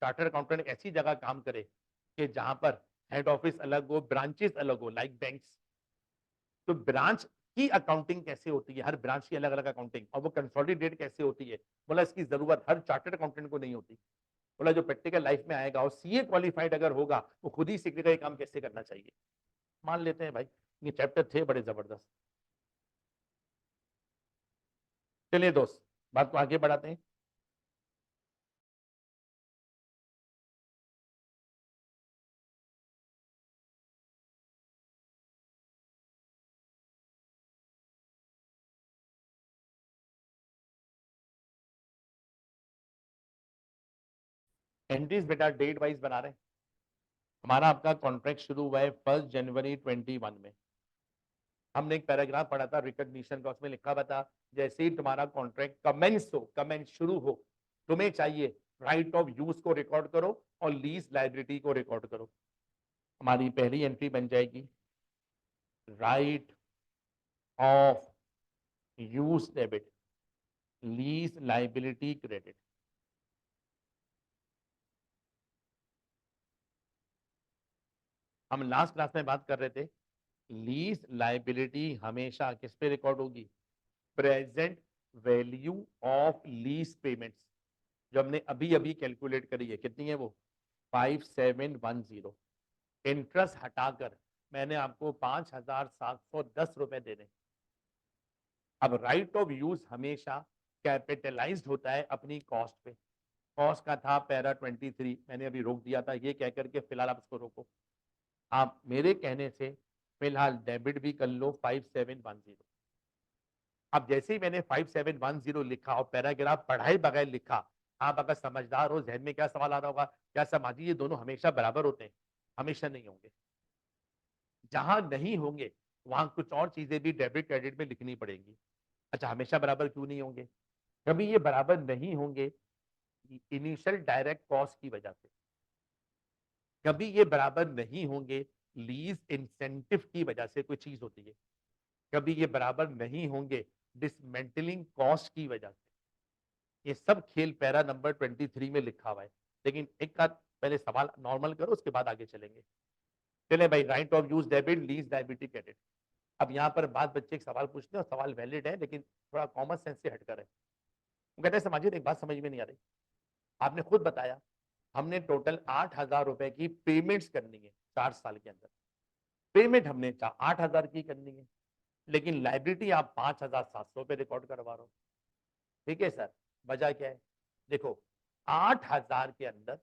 चार्टर्ड अकाउंटेंट ऐसी जगह काम करे कि जहां पर हेड ऑफिस अलग हो, ब्रांचेस अलग हो, लाइक बैंक्स। तो ब्रांच की अकाउंटिंग कैसे होती है, हर ब्रांच की अलग अलग अकाउंटिंग, और वो कंसोलिडेट कैसे होती है, बोला इसकी जरूरत हर चार्टर्ड अकाउंटेंट को नहीं होती। बोला जो प्रैक्टिकल लाइफ में आएगा और सीए क्वालिफाइड अगर होगा, वो खुद ही सीखेगा ये काम कैसे करना चाहिए। मान लेते हैं भाई ये चैप्टर थे बड़े जबरदस्त। चलिए दोस्त, बात को आगे बढ़ाते हैं। एंट्रीज बेटा डेट वाइज बना रहे हैं। हमारा आपका कॉन्ट्रैक्ट शुरू हुआ है 1 जनवरी 21 में। हमने एक पैराग्राफ पढ़ा था रिकॉग्निशन का, उसमें लिखा हुआ था जैसे ही तुम्हारा कॉन्ट्रैक्ट कमेंस हो, कमेंस शुरू हो, तुम्हें चाहिए राइट ऑफ यूज को रिकॉर्ड करो और लीज लाइबिलिटी को रिकॉर्ड करो। हमारी पहली एंट्री बन जाएगी right of use debit, lease liability credit. हम लास्ट क्लास में बात कर रहे थे लीज लाइबिलिटी हमेशा किस पे रिकॉर्ड होगी, present value of lease payments, जो हमने अभी अभी कैलकुलेट करी है। कितनी है वो, 5710। इंटरेस्ट हटाकर मैंने आपको 5710 रुपए देने। अब राइट ऑफ यूज हमेशा कैपिटलाइज्ड होता है अपनी कॉस्ट पे। कॉस्ट का था पैरा 23, मैंने अभी रोक दिया था, ये कह करके फिलहाल आप उसको रोको। आप मेरे कहने से फिलहाल डेबिट भी कर लो 5710। अब जैसे ही मैंने 5710 लिखा और पैराग्राफ पढ़ाए बगैर लिखा, आप अगर समझदार हो, जहन में क्या सवाल आ रहा होगा, क्या समाजी ये दोनों हमेशा बराबर होते हैं? हमेशा नहीं होंगे। जहां नहीं होंगे वहां कुछ और चीजें भी डेबिट क्रेडिट में लिखनी पड़ेंगी। अच्छा, हमेशा बराबर क्यों नहीं होंगे? कभी ये बराबर नहीं होंगे इनिशियल डायरेक्ट कॉस्ट की वजह से, कभी ये बराबर नहीं होंगे लीज इंसेंटिव की वजह से, कोई चीज होती है, कभी ये बराबर नहीं होंगे डिसमेंटलिंग कॉस्ट की वजह से। ये सब खेल पैरा नंबर 23 में लिखा हुआ है। लेकिन एक का पहले सवाल नॉर्मल करो, उसके बाद आगे चलेंगे। चले भाई, right of use debit, lease liability credit. अब यहाँ पर बात बच्चे एक सवाल पूछते हैं और सवाल वैलिड है, लेकिन थोड़ा कॉमन सेंस से हटकर है। वो कहते हैं समाजिए एक बात समझ में नहीं आ रही, आपने खुद बताया हमने टोटल 8,000 रुपए की पेमेंट्स करनी है 4 साल के अंदर। पेमेंट हमने 8,000 की करनी है, लेकिन लाइबिलिटी आप 5,700 पे रिकॉर्ड करवा रहे हो। ठीक है सर, वजह क्या है? देखो 8,000 के अंदर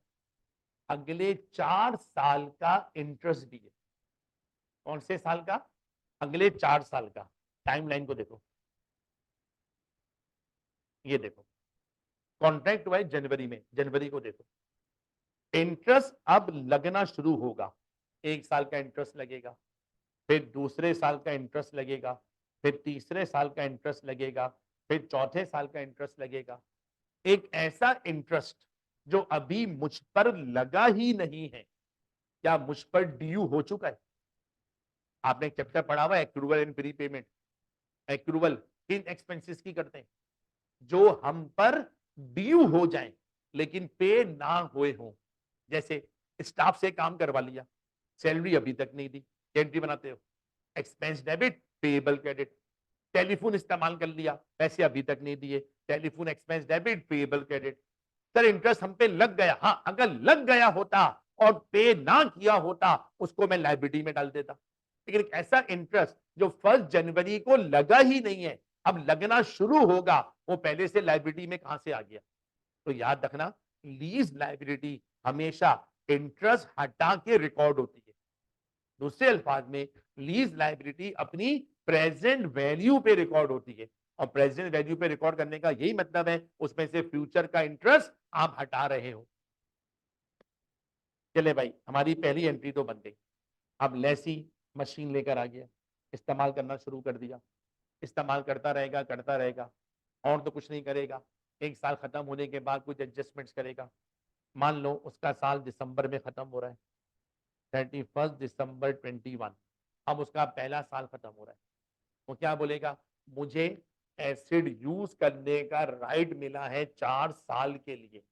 अगले 4 साल का इंटरेस्ट भी है। कौन से साल का? अगले 4 साल का। टाइमलाइन को देखो, ये देखो कॉन्ट्रैक्ट हुआ है जनवरी में, जनवरी को देखो। इंटरेस्ट अब लगना शुरू होगा, 1 साल का इंटरेस्ट लगेगा, फिर दूसरे साल का इंटरेस्ट लगेगा, फिर तीसरे साल का इंटरेस्ट लगेगा, फिर चौथे साल का इंटरेस्ट लगेगा। एक ऐसा इंटरेस्ट जो अभी मुझ पर लगा ही नहीं है, क्या मुझ पर ड्यू हो चुका है? आपने एक चैप्टर पढ़ा हुआ है accrual and pre payment. Accrual किन एक्सपेंसेस की करते हैं? जो हम पर ड्यू हो जाए लेकिन पे ना हुए हो। जैसे स्टाफ से काम करवा लिया, सैलरी अभी तक नहीं दी, एंट्री बनाते हो expense debit, payable credit. Telephone इस्तेमाल कर लिया, पैसे अभी तक नहीं दिए, telephone expense debit, payable credit. Sir interest हम पे लग गया, हाँ अगर लग गया होता और पे ना किया होता उसको मैं लाइबिलिटी में डाल देता। लेकिन एक ऐसा इंटरेस्ट जो 1 जनवरी को लगा ही नहीं है, अब लगना शुरू होगा, वो पहले से लाइबिलिटी में कहां से आ गया? तो याद रखना लीज लाइबिलिटी हमेशा इंटरेस्ट हटा के रिकॉर्ड होती है। दूसरे अल्फाज में लीज लाइबिलिटी अपनी प्रेजेंट वैल्यू पे रिकॉर्ड होती है। और प्रेजेंट वैल्यू पे रिकॉर्ड करने का यही मतलब है, उसमें से फ्यूचर का इंटरेस्ट आप हटा रहे हो। चले भाई, हमारी पहली एंट्री तो बन गई। अब लेसी मशीन लेकर आ गया, इस्तेमाल करना शुरू कर दिया, इस्तेमाल करता रहेगा और तो कुछ नहीं करेगा। एक साल खत्म होने के बाद कुछ एडजस्टमेंट्स करेगा। मान लो उसका साल दिसंबर में खत्म हो रहा है, 31 दिसंबर 21। अब उसका पहला साल खत्म हो रहा है। वो क्या बोलेगा, मुझे एसिड यूज करने का राइट मिला है 4 साल के लिए।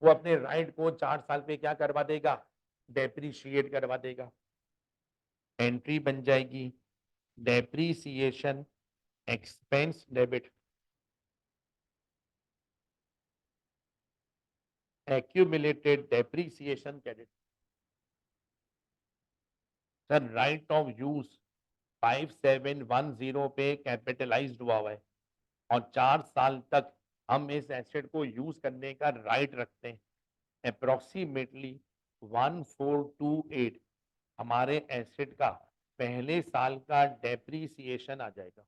वो अपने राइट को 4 साल पे क्या करवा देगा, डेप्रीशिएट करवा देगा। एंट्री बन जाएगी depreciation expense debit, accumulated depreciation credit. Sir right of use 5710 पे कैपिटलाइज्ड हुआ है और 4 साल तक हम इस एसेट को यूज करने का राइट रखते हैं। अप्रोक्सीमेटली 1428 हमारे एसेट का पहले साल का डेप्रीसिएशन आ जाएगा।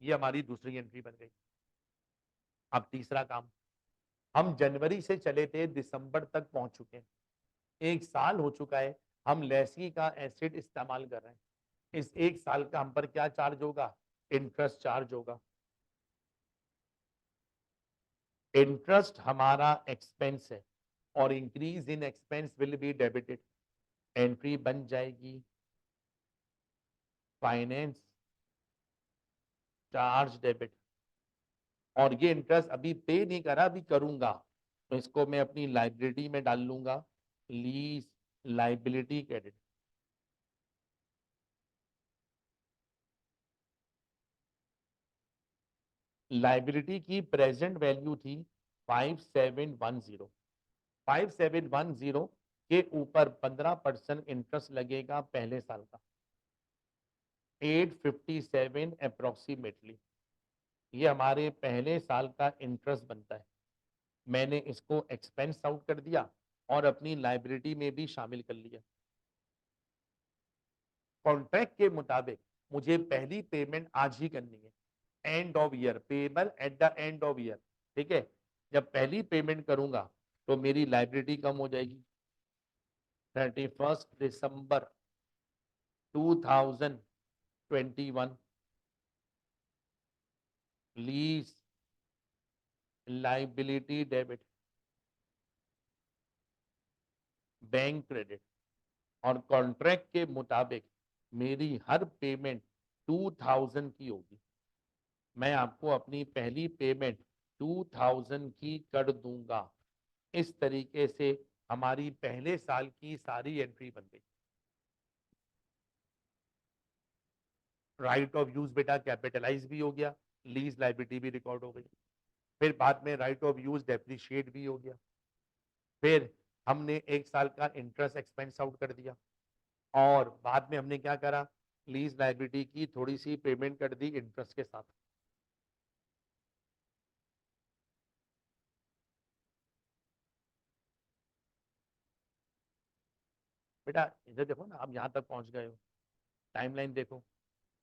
ये हमारी दूसरी एंट्री बन गई। अब तीसरा काम, हम जनवरी से चले थे, दिसंबर तक पहुंच चुके हैं, 1 साल हो चुका है, हम लेसी का एसिड इस्तेमाल कर रहे हैं। इस 1 साल का हम पर क्या चार्ज होगा, इंटरेस्ट चार्ज होगा। इंटरेस्ट हमारा एक्सपेंस है और increase in expense will be debited. Entry बन जाएगी फाइनेंस चार्ज डेबिट। और ये इंटरेस्ट अभी पे नहीं करा, अभी करूंगा, तो इसको मैं अपनी लाइबिलिटी में डाल लूंगा, लीज लाइबिलिटी क्रेडिट। लाइबिलिटी की प्रेजेंट वैल्यू थी 5710। 5710 के ऊपर 15% इंटरेस्ट लगेगा पहले साल का, 857 अप्रोक्सीमेटली। ये हमारे पहले साल का इंटरेस्ट बनता है। मैंने इसको एक्सपेंस आउट कर दिया और अपनी लाइबिलिटी में भी शामिल कर लिया। कॉन्ट्रैक्ट के मुताबिक मुझे पहली पेमेंट आज ही करनी है, and of year, payable at the end of year. ठीक है, जब पहली पेमेंट करूंगा तो मेरी लाइबिलिटी कम हो जाएगी। 31 दिसंबर 2021 lease liability debit, bank credit. और कॉन्ट्रैक्ट के मुताबिक मेरी हर पेमेंट 2000 की होगी। मैं आपको अपनी पहली पेमेंट 2000 की कर दूंगा। इस तरीके से हमारी पहले साल की सारी एंट्री बन गई। राइट ऑफ यूज बेटा कैपिटलाइज भी हो गया, लीज लाइबिलिटी भी रिकॉर्ड हो गई। फिर बाद में राइट ऑफ यूज डेप्रिशिएट भी हो गया। फिर हमने 1 साल का इंटरेस्ट एक्सपेंस आउट कर दिया और बाद में हमने क्या करा, लीज लाइबिलिटी की थोड़ी सी पेमेंट कर दी इंटरेस्ट के साथ। बेटा इधर देखो ना, आप यहाँ तक पहुंच गए हो, टाइमलाइन देखो,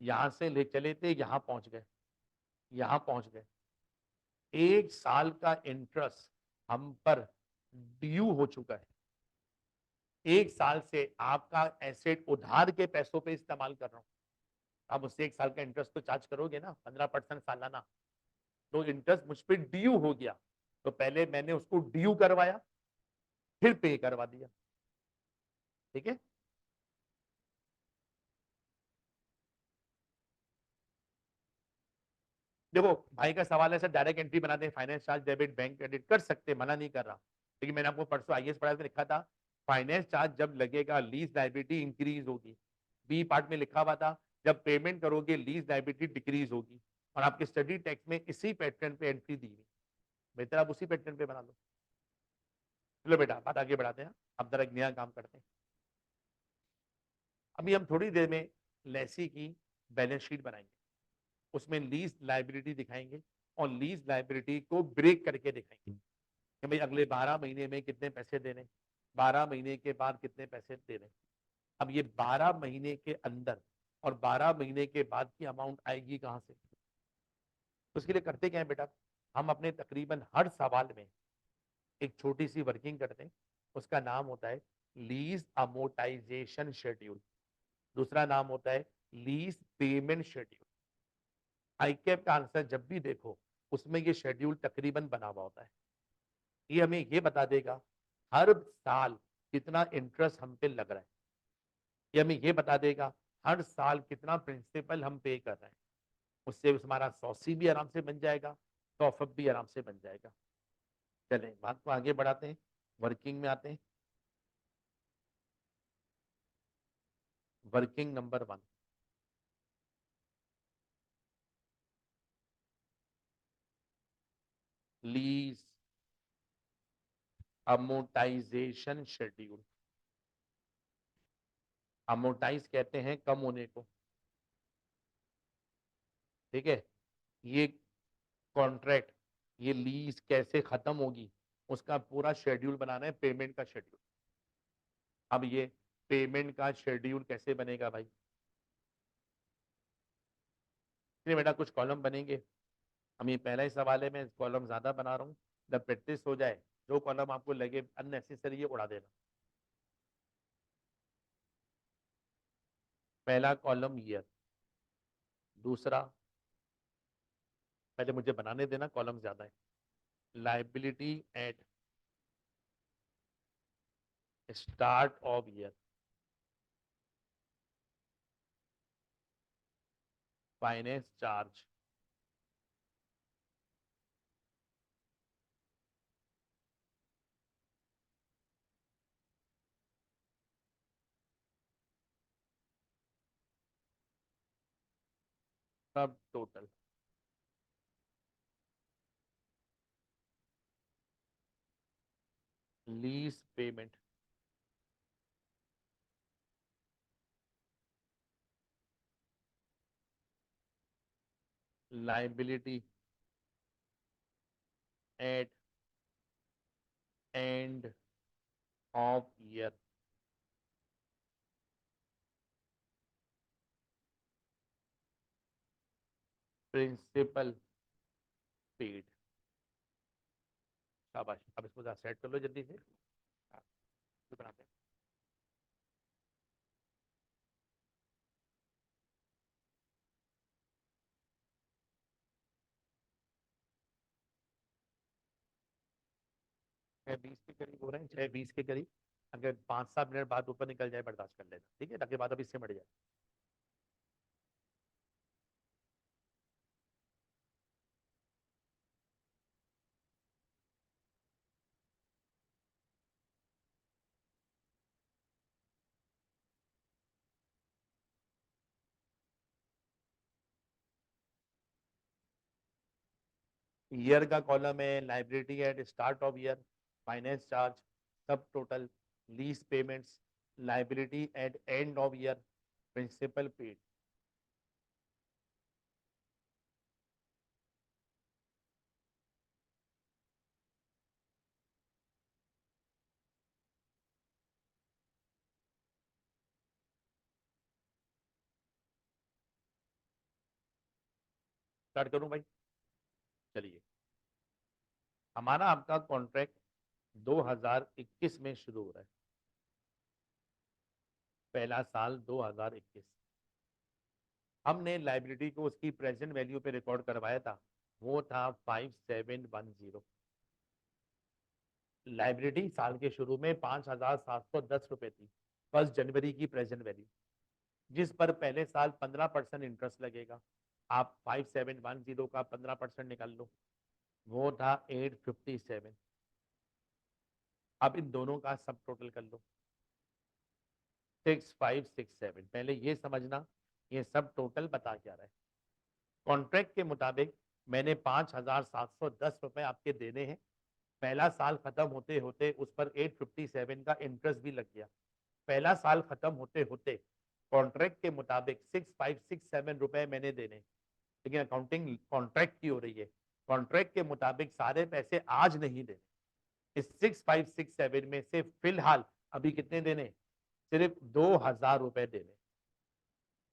यहाँ से ले चले थे, यहाँ पहुंच गए, यहाँ पहुंच गए। 1 साल का इंटरेस्ट हम पर ड्यू हो चुका है। 1 साल से आपका एसेट उधार के पैसों पे इस्तेमाल कर रहा हूं, आप उससे 1 साल का इंटरेस्ट तो चार्ज करोगे ना, 15% सालाना। तो इंटरेस्ट मुझ पर ड्यू हो गया, तो पहले मैंने उसको ड्यू करवाया, फिर पे करवा दिया। ठीक है, देखो भाई का सवाल है सर डायरेक्ट एंट्री बनाते हैं, finance charge debit bank credit कर सकते, मना नहीं कर रहा, लेकिन मैंने आपको परसों आईएएस पढ़ाया में लिखा था, फाइनेंस चार्ज जब लगेगा लीज लाइबिलिटी इंक्रीज होगी। बी पार्ट में लिखा हुआ था, जब पेमेंट करोगे लीज लाइबिलिटी डिक्रीज होगी। और आपके स्टडी टेक्स्ट में इसी पैटर्न पे एंट्री दी हुई, बेहतर आप उसी पैटर्न पे बना लो। चलो बेटा बात आगे बढ़ाते हैं, अब जरा एक नया काम करते हैं। अभी हम थोड़ी देर में लेसी की बैलेंस शीट बनाएंगे, उसमें लीज लाइबिलिटी दिखाएंगे और लीज लाइबिलिटी को ब्रेक करके दिखाएंगे कि भाई अगले 12 महीने में कितने पैसे देने, 12 महीने के बाद कितने पैसे दे रहे हैं। अब ये 12 महीने के अंदर और 12 महीने के बाद की अमाउंट आएगी कहां से। उसके लिए करते क्या है बेटा, हम अपने तकरीबन हर सवाल में एक छोटी सी वर्किंग करते हैं। उसका नाम होता है लीज अमोर्टाइजेशन शेड्यूल, दूसरा नाम होता है लीज पेमेंट शेड्यूल। आईकैप का आंसर जब भी देखो उसमें ये शेड्यूल तकरीबन बना हुआ होता है। ये हमें ये बता देगा हर साल कितना इंटरेस्ट हम पे लग रहा है, ये हमें ये बता देगा हर साल कितना प्रिंसिपल हम पे कर रहे हैं। उससे हमारा सॉसी भी आराम से बन जाएगा, टॉपअप भी आराम से बन जाएगा। चलें बात को आगे बढ़ाते हैं, वर्किंग में आते हैं। Working number 1, lease amortisation schedule. Amortise कहते हैं कम होने को, ठीक है। ये कॉन्ट्रैक्ट, ये लीज कैसे खत्म होगी उसका पूरा शेड्यूल बनाना है, पेमेंट का शेड्यूल। अब ये पेमेंट का शेड्यूल कैसे बनेगा भाई, इसलिए बेटा कुछ कॉलम बनेंगे। हम ये पहला ही सवाल है, मैं कॉलम ज्यादा बना रहा हूँ, जब प्रैक्टिस हो जाए जो कॉलम आपको लगे अननेसेसरी है उड़ा देना। पहला कॉलम ईयर, दूसरा, पहले मुझे बनाने देना कॉलम ज्यादा है, liability at start of year, finance charge, sub total, lease payment, liability at end of year, principal paid. शाबाश, अब इसको सेट कर लो जल्दी से। हाँ, तो बनाते हैं। छः बीस के करीब हो रहे हैं, 6:20 के करीब। अगर 5-7 मिनट बाद ऊपर निकल जाए बर्दाश्त कर लेना, ठीक है, ताकि बात अभी इससे बढ़ जाए। ईयर का कॉलम है liability at start of year, finance charge, sub total, lease payments, liability at end of year, principal paid. Start करूं भाई, चलिए। हमारा आपका कॉन्ट्रैक्ट 2021 में शुरू हो रहा है, पहला साल 2021। हमने लाइबिलिटी को उसकी प्रेजेंट वैल्यू पे रिकॉर्ड करवाया था, वो था 5710। लाइब्रेरी साल के शुरू में 5,710 रुपए थी, 1 जनवरी की प्रेजेंट वैल्यू, जिस पर पहले साल 15% इंटरेस्ट लगेगा। आप 5710 का 15% निकाल लो, वो था 857। अब इन दोनों का सब टोटल कर लो, 6567। पहले ये समझना ये सब टोटल बता क्या रहा है। कॉन्ट्रैक्ट के मुताबिक मैंने 5,710 रुपए आपके देने हैं, पहला साल खत्म होते होते उस पर 857 का इंटरेस्ट भी लग गया। पहला साल खत्म होते होते कॉन्ट्रैक्ट के मुताबिक 6567 रुपए मैंने देने, लेकिन अकाउंटिंग कॉन्ट्रैक्ट की हो रही है, कॉन्ट्रैक्ट के मुताबिक सारे पैसे आज नहीं देने, इस 6567 में से फिलहाल अभी कितने देने, सिर्फ 2000 रुपए देने।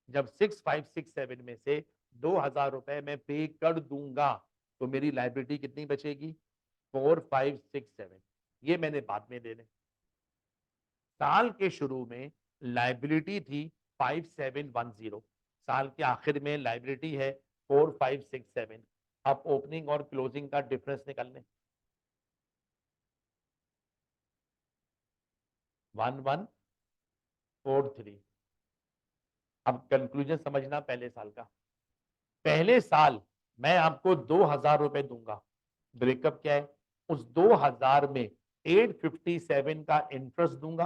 जब 6567 में से 2000 रुपए मैं पे कर दूंगा तो मेरी लाइबिलिटी कितनी बचेगी, 4567। ये मैंने बाद में देने। साल के शुरू में लाइबिलिटी थी 5710, साल के आखिर में लाइबिलिटी है 4567। अब ओपनिंग और क्लोजिंग का डिफरेंस निकालने, 1143। अब कंक्लूजन समझना पहले साल का। पहले साल मैं आपको 2000 रुपए दूंगा, ब्रेकअप क्या है, उस 2000 में 857 का इंटरेस्ट दूंगा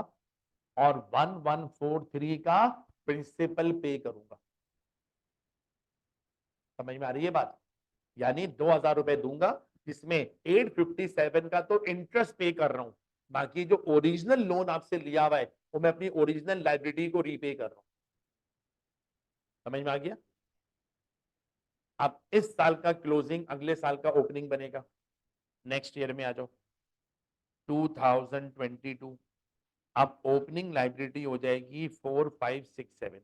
और 1143 का प्रिंसिपल पे करूंगा। समझ में आ रही है बात? यानी 2000 रुपए दूंगा जिसमें 857 का तो इंटरेस्ट पे कर रहा हूं, बाकी जो ओरिजिनल लोन आपसे लिया हुआ है वो मैं अपनी ओरिजिनल लाइबिलिटी को रीपे कर रहा हूं। समझ में आ गया? अब इस साल का क्लोजिंग अगले साल का ओपनिंग बनेगा। नेक्स्ट ईयर में आ जाओ, 2022। अब ओपनिंग लाइबिलिटी हो जाएगी 4567।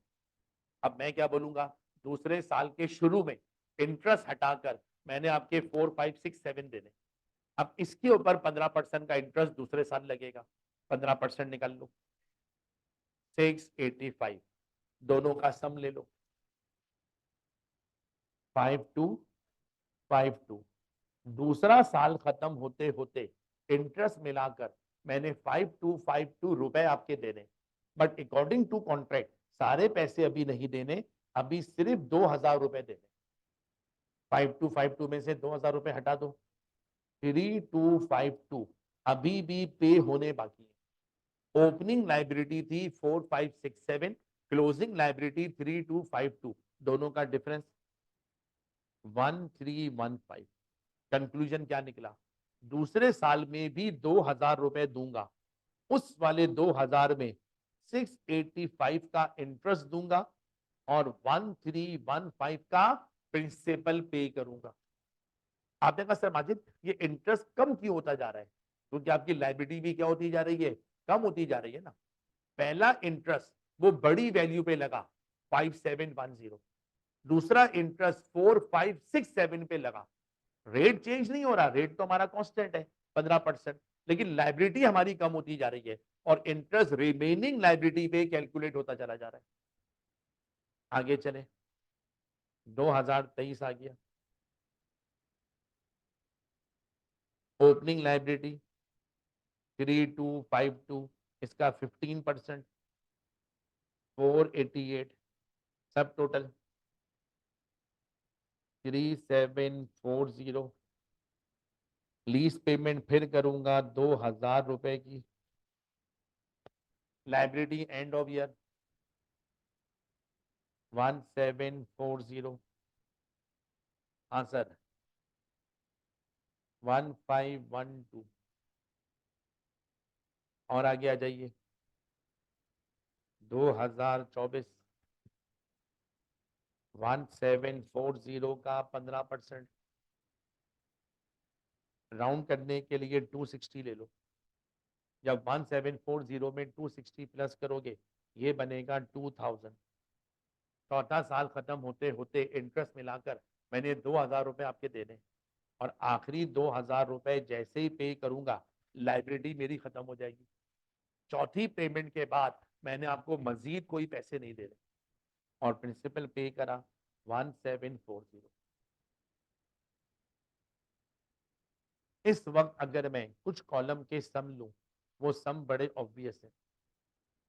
अब मैं क्या बोलूंगा, दूसरे साल के शुरू में इंटरेस्ट हटाकर मैंने आपके 4567 देने। अब इसके ऊपर 15% का इंटरेस्ट दूसरे साल लगेगा, 15% निकाल लो, 685। दोनों का सम ले लो, 5252। दूसरा साल खत्म होते होते इंटरेस्ट मिलाकर मैंने 5252 रुपए आपके देने, बट अकॉर्डिंग टू कॉन्ट्रैक्ट सारे पैसे अभी नहीं देने, अभी सिर्फ 2000 रुपए देने। 5252 में से 2000 रुपए हटा दो, 3252 अभी भी पे होने बाकी है। ओपनिंग लाइबिलिटी थी 4567, क्लोजिंग लाइबिलिटी 3252, दोनों का डिफरेंस 1315। कंक्लूजन क्या निकला, दूसरे साल में भी 2000 रुपए दूंगा, उस वाले 2000 में 685 का इंटरेस्ट दूंगा और 1315 का प्रिंसिपल पे करूंगा। आपने कहा सर माजिद ये इंटरेस्ट कम क्यों होता जा रहा है, क्योंकि आपकी लाइबिलिटी भी क्या होती जा रही है, कम होती जा रही है ना। पहला इंटरेस्ट वो बड़ी वैल्यू पे लगा 5710, दूसरा इंटरेस्ट 4567 पे लगा। रेट चेंज नहीं हो रहा, रेट तो हमारा कांस्टेंट है 15%, लेकिन लाइबिलिटी हमारी कम होती जा रही है और इंटरेस्ट रिमेनिंग लाइबिलिटी पे कैलकुलेट होता चला जा रहा है। आगे चले, 2023 आ गया, ओपनिंग लाइबिलिटी 3252, इसका 15% 488, सब टोटल 3740। लीज पेमेंट फिर करूंगा 2000 रुपए की। Liability and of year 1740, answer 1512। और आगे आ जाइए, 2024 1740 का 15%, राउंड करने के लिए 260 ले लो। जब 1740 में 260 प्लस करोगे ये बनेगा 2000। चौथा साल खत्म होते होते इंटरेस्ट मिलाकर मैंने 2000 रुपए आपके देने और आखिरी 2000 रुपए जैसे ही पे करूंगा लाइबिलिटी मेरी खत्म हो जाएगी। चौथी पेमेंट के बाद मैंने आपको मजीद कोई पैसे नहीं देने और प्रिंसिपल पे करा 1740। इस वक्त अगर मैं कुछ कॉलम के सम लूं वो सम बड़े ऑब्वियस है।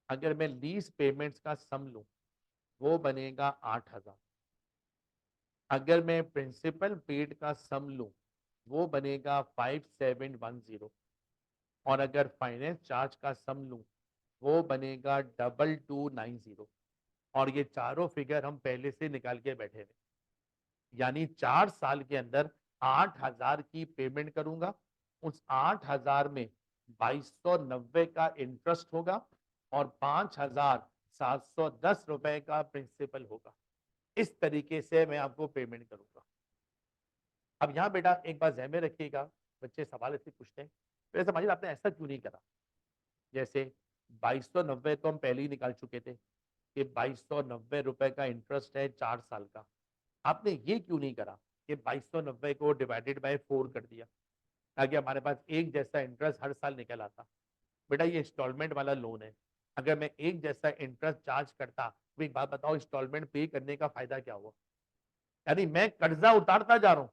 अगर मैं लीज पेमेंट्स का सम लूं वो बनेगा 8000। अगर मैं प्रिंसिपल पेड का सम लूं वो बनेगा 5710 और अगर फाइनेंस चार्ज का सम लूं वो बनेगा 2290। और ये चारों फिगर हम पहले से निकाल के बैठे हैं, यानी 4 साल के अंदर 8000 की पेमेंट करूंगा, उस 8000 में 2290 का इंटरेस्ट होगा और 5710 रुपए का प्रिंसिपल होगा। इस तरीके से मैं आपको पेमेंट करूंगा। अब यहां बेटा एक बात ध्यान में रखिएगा, बच्चे सवाल ऐसे पूछते हैं वैसे समझिए आपने ऐसा क्यों नहीं करा? जैसे 2290 तो हम पहले ही निकाल चुके थे कि 2290 रुपए का इंटरेस्ट है 4 साल का। आपने ये क्यों नहीं करा कि 2290 को डिवाइडेड बाय 4 कर दिया, ताकि हमारे पास एक जैसा इंटरेस्ट हर साल निकल आता। बेटा ये इंस्टॉलमेंट वाला लोन है, अगर मैं एक जैसा इंटरेस्ट चार्ज करता तो एक बात बताओ, इंस्टॉलमेंट पे करने का फायदा क्या हुआ? यानी मैं कर्जा उतारता जा रहा हूँ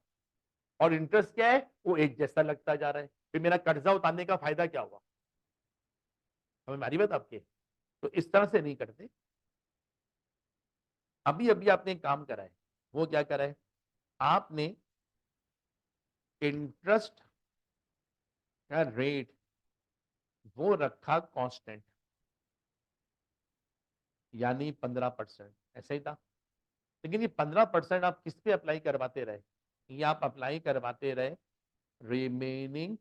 और इंटरेस्ट क्या है, वो एक जैसा लगता जा रहा है, फिर मेरा कर्जा उतारने का फायदा क्या हुआ? समझ में आ रही बात आपके? तो इस तरह से नहीं करते। अभी अभी आपने एक काम करा है, वो क्या करा है? आपने इंटरेस्ट का रेट वो रखा कांस्टेंट, यानी 15%, ऐसा ही था। लेकिन ये 15% आप किस पे अप्लाई करवाते रहे? ये आप अप्लाई करवाते रहे रिमेनिंग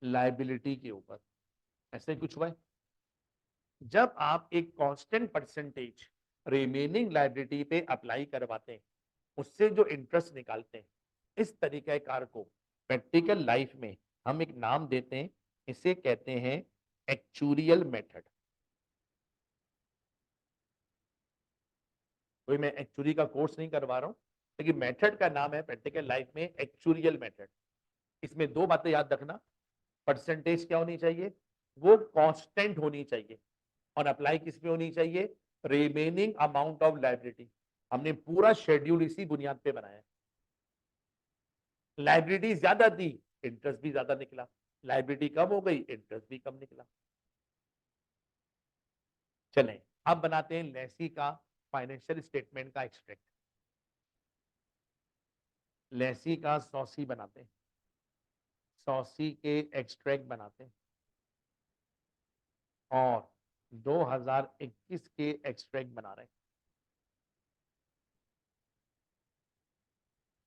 लाइबिलिटी के ऊपर। ऐसे कुछ हुआ है? जब आप एक कांस्टेंट परसेंटेज रिमेनिंग लाइबिलिटी पे अप्लाई करवाते हैं, उससे जो इंटरेस्ट निकालते हैं, इस तरीके कार को प्रैक्टिकल लाइफ में हम एक नाम देते हैं, इसे कहते हैं एक्चुरियल मेथड। कोई मैं एक्चुरी का कोर्स नहीं करवा रहा हूं, लेकिन मेथड का नाम है प्रैक्टिकल लाइफ में एक्चुरियल मेथड। इसमें दो बातें याद रखना, परसेंटेज क्या होनी चाहिए, वो कांस्टेंट होनी चाहिए, और अप्लाई किस पे होनी चाहिए, रिमेनिंग अमाउंट ऑफ लाइबिलिटी। हमने पूरा शेड्यूल इसी बुनियाद पे बनाया है। लाइबिलिटी ज्यादा थी, इंटरेस्ट भी ज्यादा निकला, लाइबिलिटी कम हो गई, इंटरेस्ट भी कम निकला। चलें अब बनाते हैं लेसी का फाइनेंशियल स्टेटमेंट का एक्सट्रैक्ट। लेसी का सॉसी बनाते हैं, सॉसी के एक्सट्रैक्ट बनाते हैं, और 2021 के एक्सट्रैक्ट बना रहे हैं।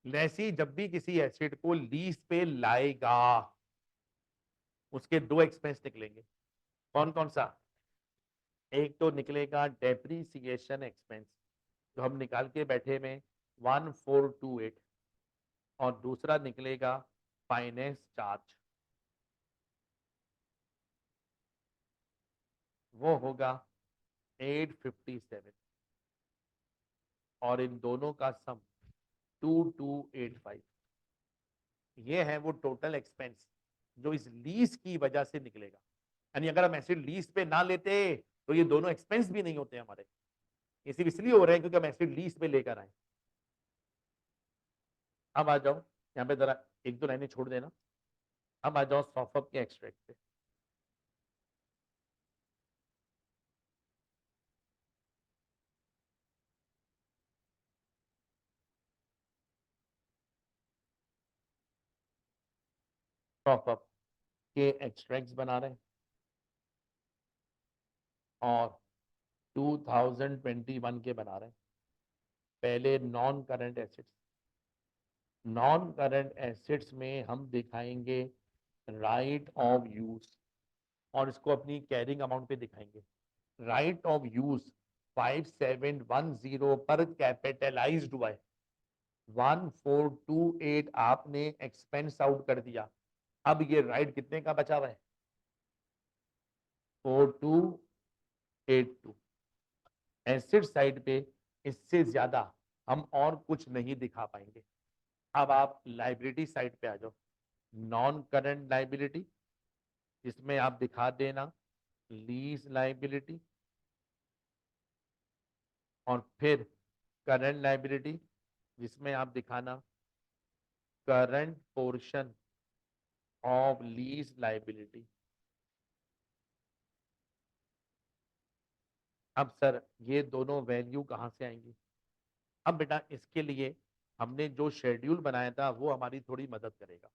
लेसी जब भी किसी एसेट को लीज पे लाएगा, उसके दो एक्सपेंस निकलेंगे। कौन कौन सा? एक तो निकलेगा डेप्रीसिएशन एक्सपेंस, जो हम निकाल के बैठे में 1428, और दूसरा निकलेगा फाइनेंस चार्ज, वो होगा 857, और इन दोनों का सम 2285। ये है वो टोटल एक्सपेंस जो इस लीज की वजह से निकलेगा। यानी अगर हम एसिड लीज पे ना लेते तो ये दोनों एक्सपेंस भी नहीं होते हमारे। ये सिर्फ इसलिए हो रहे हैं क्योंकि हम एसिड लीज पे लेकर आए। अब आ जाओ यहाँ पे जरा एक दो लाइनें छोड़ देना। अब आ जाओ सॉफअप के एक्सट्रैक्ट पे। सॉफअप के एक्सट्रैक्ट्स बना रहे हैं, और 2021 के बना रहे हैं। पहले non current assets, non current assets में हम दिखाएंगे राइट ऑफ यूज, और इसको अपनी कैरिंग अमाउंट पे दिखाएंगे। राइट ऑफ यूज 5710 पर कैपिटलाइज्ड हुआ है, 1428 आपने एक्सपेंस आउट कर दिया। अब ये राइट कितने का बचा हुआ है? 4282। एसिड साइड पे इससे ज्यादा हम और कुछ नहीं दिखा पाएंगे। अब आप लाइबिलिटी साइड पे आ जाओ। नॉन करंट लाइबिलिटी, जिसमें आप दिखा देना लीज लाइबिलिटी, और फिर करंट लाइबिलिटी, जिसमें आप दिखाना current portion of lease liability. अब सर ये दोनों वैल्यू कहाँ से आएंगी? अब बेटा इसके लिए हमने जो शेड्यूल बनाया था वो हमारी थोड़ी मदद करेगा।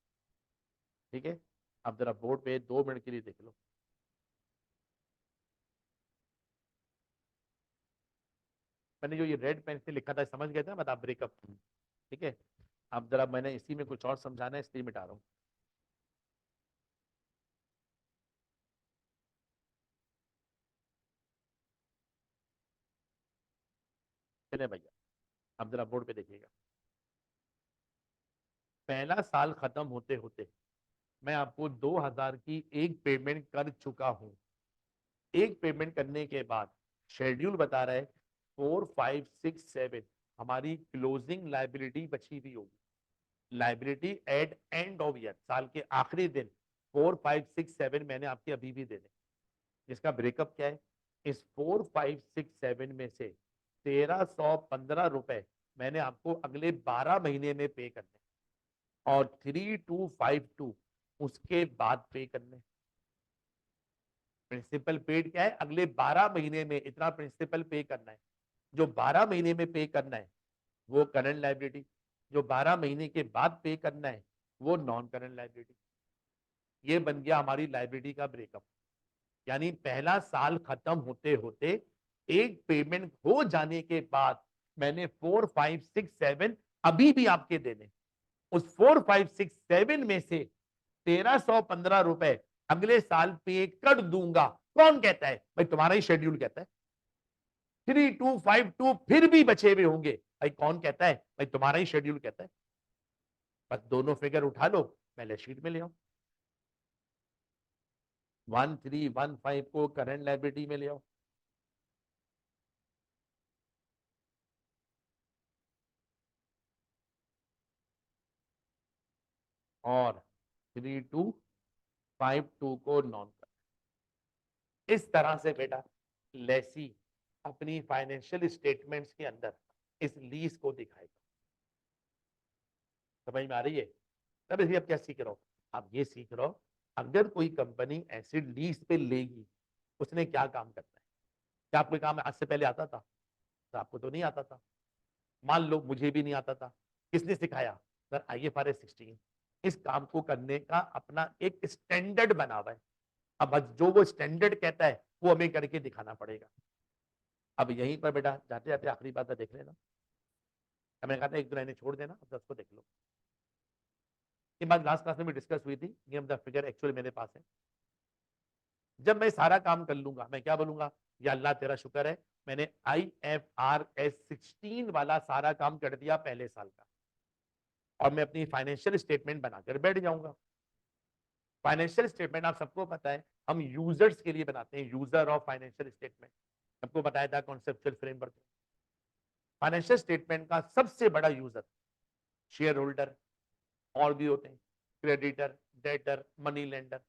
ठीक है, अब जरा बोर्ड पे 2 मिनट के लिए देख लो। मैंने जो ये रेड पेन से लिखा था समझ गए थे मतलब ब्रेकअप। ठीक है, अब जरा मैंने इसी में कुछ और समझाना है इसलिए मिटा रहा हूँ। चले भैया, अब जरा बोर्ड पे देखिएगा। पहला साल खत्म होते होते मैं आपको 2000 की एक पेमेंट कर चुका हूं। एक पेमेंट करने के बाद शेड्यूल बता रहा है 4, 5, 6, 7 हमारी क्लोजिंग लाइबिलिटी बची हुई होगी। Liability at end of year, साल के आखिरी दिन 4, 5, 6, 7 मैंने आपके अभी भी देने। इसका ब्रेकअप क्या है? इस 4, 5, 6, 7 में से 1315 रुपए मैंने आपको अगले 12 महीने में पे करने, और 3252 उसके बाद पे करने। प्रिंसिपल पेड क्या है? अगले 12 महीने में इतना प्रिंसिपल पे करना है। जो 12 महीने में पे करना है वो करंट लाइबिलिटी, जो 12 महीने के बाद पे करना है वो नॉन करंट लाइबिलिटी। ये बन गया हमारी लाइबिलिटी का ब्रेकअप। यानी पहला साल खत्म होते होते एक पेमेंट हो जाने के बाद मैंने 4, 5, 6, 7 अभी भी आपके देने। उस 4, 5, 6, 7 में से 1315 रुपए अगले साल पे कर दूंगा। कौन कहता है? भाई तुम्हारा ही शेड्यूल कहता है। 3252 फिर भी बचे हुए होंगे। भाई कौन कहता है? भाई तुम्हारा ही शेड्यूल कहता है। बस दोनों फिगर उठा लो, बैलेंस शीट में ले आओ। 1315 को करंट लायबिलिटी में ले आओ, और 3252 को नॉन कर। इस तरह से बेटा लेसी अपनी फाइनेंशियल स्टेटमेंट्स के अंदर इस लीज को दिखाएगा। समझ में आ रही है? तब इसलिए आप क्या सीख रहे हो? आप ये सीख रहे हो अगर कोई कंपनी ऐसी लीज पे लेगी उसने क्या काम करना है। क्या आपको काम आज से पहले आता था? तो आपको तो नहीं आता था। मान लो मुझे भी नहीं आता था। किसने सिखाया? Sir IFRS 16। इस काम को करने का अपना एक स्टैंडर्ड बना हुआ है। अब जो वो स्टैंडर्ड कहता है वो हमें करके दिखाना पड़ेगा। अब यहीं पर बेटा जाते जाते आखिरी बात देख लेना। मैंने कहा था एक दो लाइनें छोड़ देना, अब 10 को देख लो। ये बात लास्ट क्लास में भी डिस्कस हुई थी। ये द फिगर एक्चुअली मेरे पास है। जब मैं सारा काम कर लूंगा मैं क्या बोलूंगा? या अल्लाह तेरा शुक्र है मैंने IFRS 16 वाला सारा काम कर दिया पहले साल का, और मैं अपनी फाइनेंशियल स्टेटमेंट बनाकर बैठ जाऊंगा। फाइनेंशियल स्टेटमेंट आप सबको पता है हम यूजर्स के लिए बनाते हैं, यूजर ऑफ फाइनेंशियल स्टेटमेंट। सबको बताया था कॉन्सेप्चुअल फ्रेमवर्क। फाइनेंशियल स्टेटमेंट का सबसे बड़ा यूजर शेयर होल्डर, और भी होते हैं क्रेडिटर, डेटर, मनी लेंडर।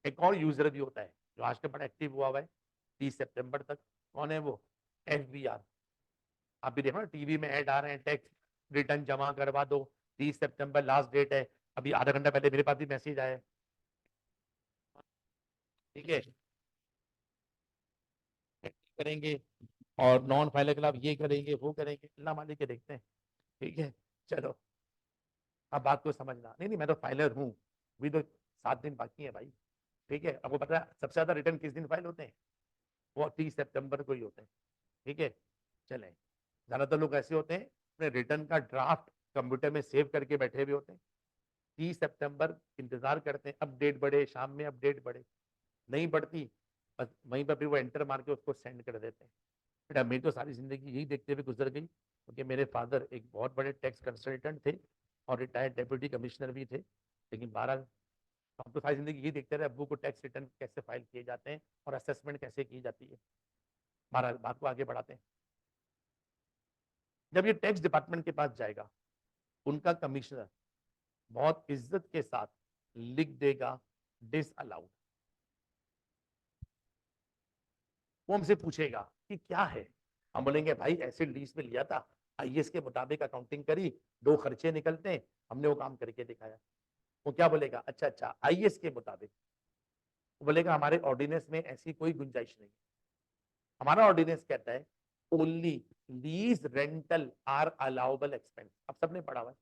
एक और यूजर भी होता है जो आज तक बड़ा एक्टिव हुआ है 30 सितंबर तक। कौन है वो? FBR। आप भी देखो ना टीवी में ऐड आ रहे हैं, टैक्स रिटर्न जमा करवा दो, 30 सितंबर लास्ट डेट है। अभी आधा घंटा पहले मेरे पास भी मैसेज आया है। ठीक है, करेंगे, और नॉन फाइलर क्लब ये करेंगे वो करेंगे, अल्लाह मालिक के देखते हैं। ठीक है, चलो अब बात को समझना। नहीं नहीं मैं तो फाइलर हूँ, अभी तो 7 दिन बाकी है भाई। ठीक है, आपको पता है सबसे ज्यादा रिटर्न किस दिन फाइल होते हैं? वो 30 सितंबर को ही होते हैं। ठीक है, चले। ज्यादातर लोग ऐसे होते हैं अपने रिटर्न का ड्राफ्ट कंप्यूटर में सेव करके बैठे हुए होते हैं। 30 सितंबर इंतजार करते हैं अपडेट बढ़े, शाम में अपडेट बढ़े, नहीं बढ़ती बस वहीं पर फिर वो एंटर मार के उसको सेंड कर देते हैं। बेटा मेरी तो सारी जिंदगी यही देखते हुए गुजर गई, क्योंकि मेरे फादर एक बहुत बड़े टैक्स कंसल्टेंट थे और रिटायर्ड डेप्यूटी कमिश्नर भी थे। लेकिन 12 हम तो सारी जिंदगी यही देखते रहे अब्बू को टैक्स रिटर्न कैसे फाइल किए जाते हैं और असेसमेंट कैसे की जाती है। महाराज बात को आगे बढ़ाते हैं। जब ये टैक्स डिपार्टमेंट के पास जाएगा उनका कमिश्नर बहुत इज्जत के साथ लिख देगा डिस अलाउड। वो हमसे पूछेगा कि क्या है। हम बोलेंगे भाई ऐसे लीज में लिया था, IAS के मुताबिक अकाउंटिंग करी, 2 खर्चे निकलते हैं, हमने वो काम करके दिखाया। वो क्या बोलेगा? अच्छा अच्छा IAS के मुताबिक। वो बोलेगा हमारे ऑर्डिनेंस में ऐसी कोई गुंजाइश नहीं। हमारा ऑर्डिनेंस कहता है only lease rental are allowable expense. अब सबने पढ़ा हुआ है,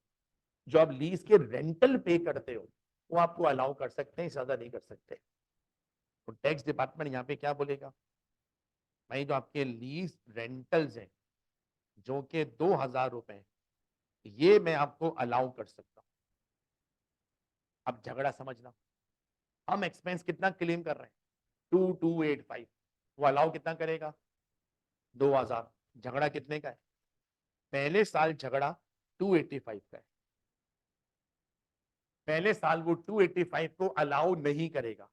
जो आप लीज के रेंटल पे करते हो वो आपको अलाउ कर सकते हैं, ज्यादा नहीं कर सकते। तो टैक्स डिपार्टमेंट यहाँ पे क्या बोलेगा? भाई जो आपके लीज रेंटल्स हैं जो कि 2000 रुपए हैं, ये मैं आपको अलाउ कर सकता हूं। अब झगड़ा समझना, हम एक्सपेंस कितना क्लेम कर रहे हैं? 2285। वो अलाउ कितना करेगा? 2000। झगड़ा कितने का है? पहले साल झगड़ा 285 का है। पहले साल वो 285 को अलाउ नहीं करेगा,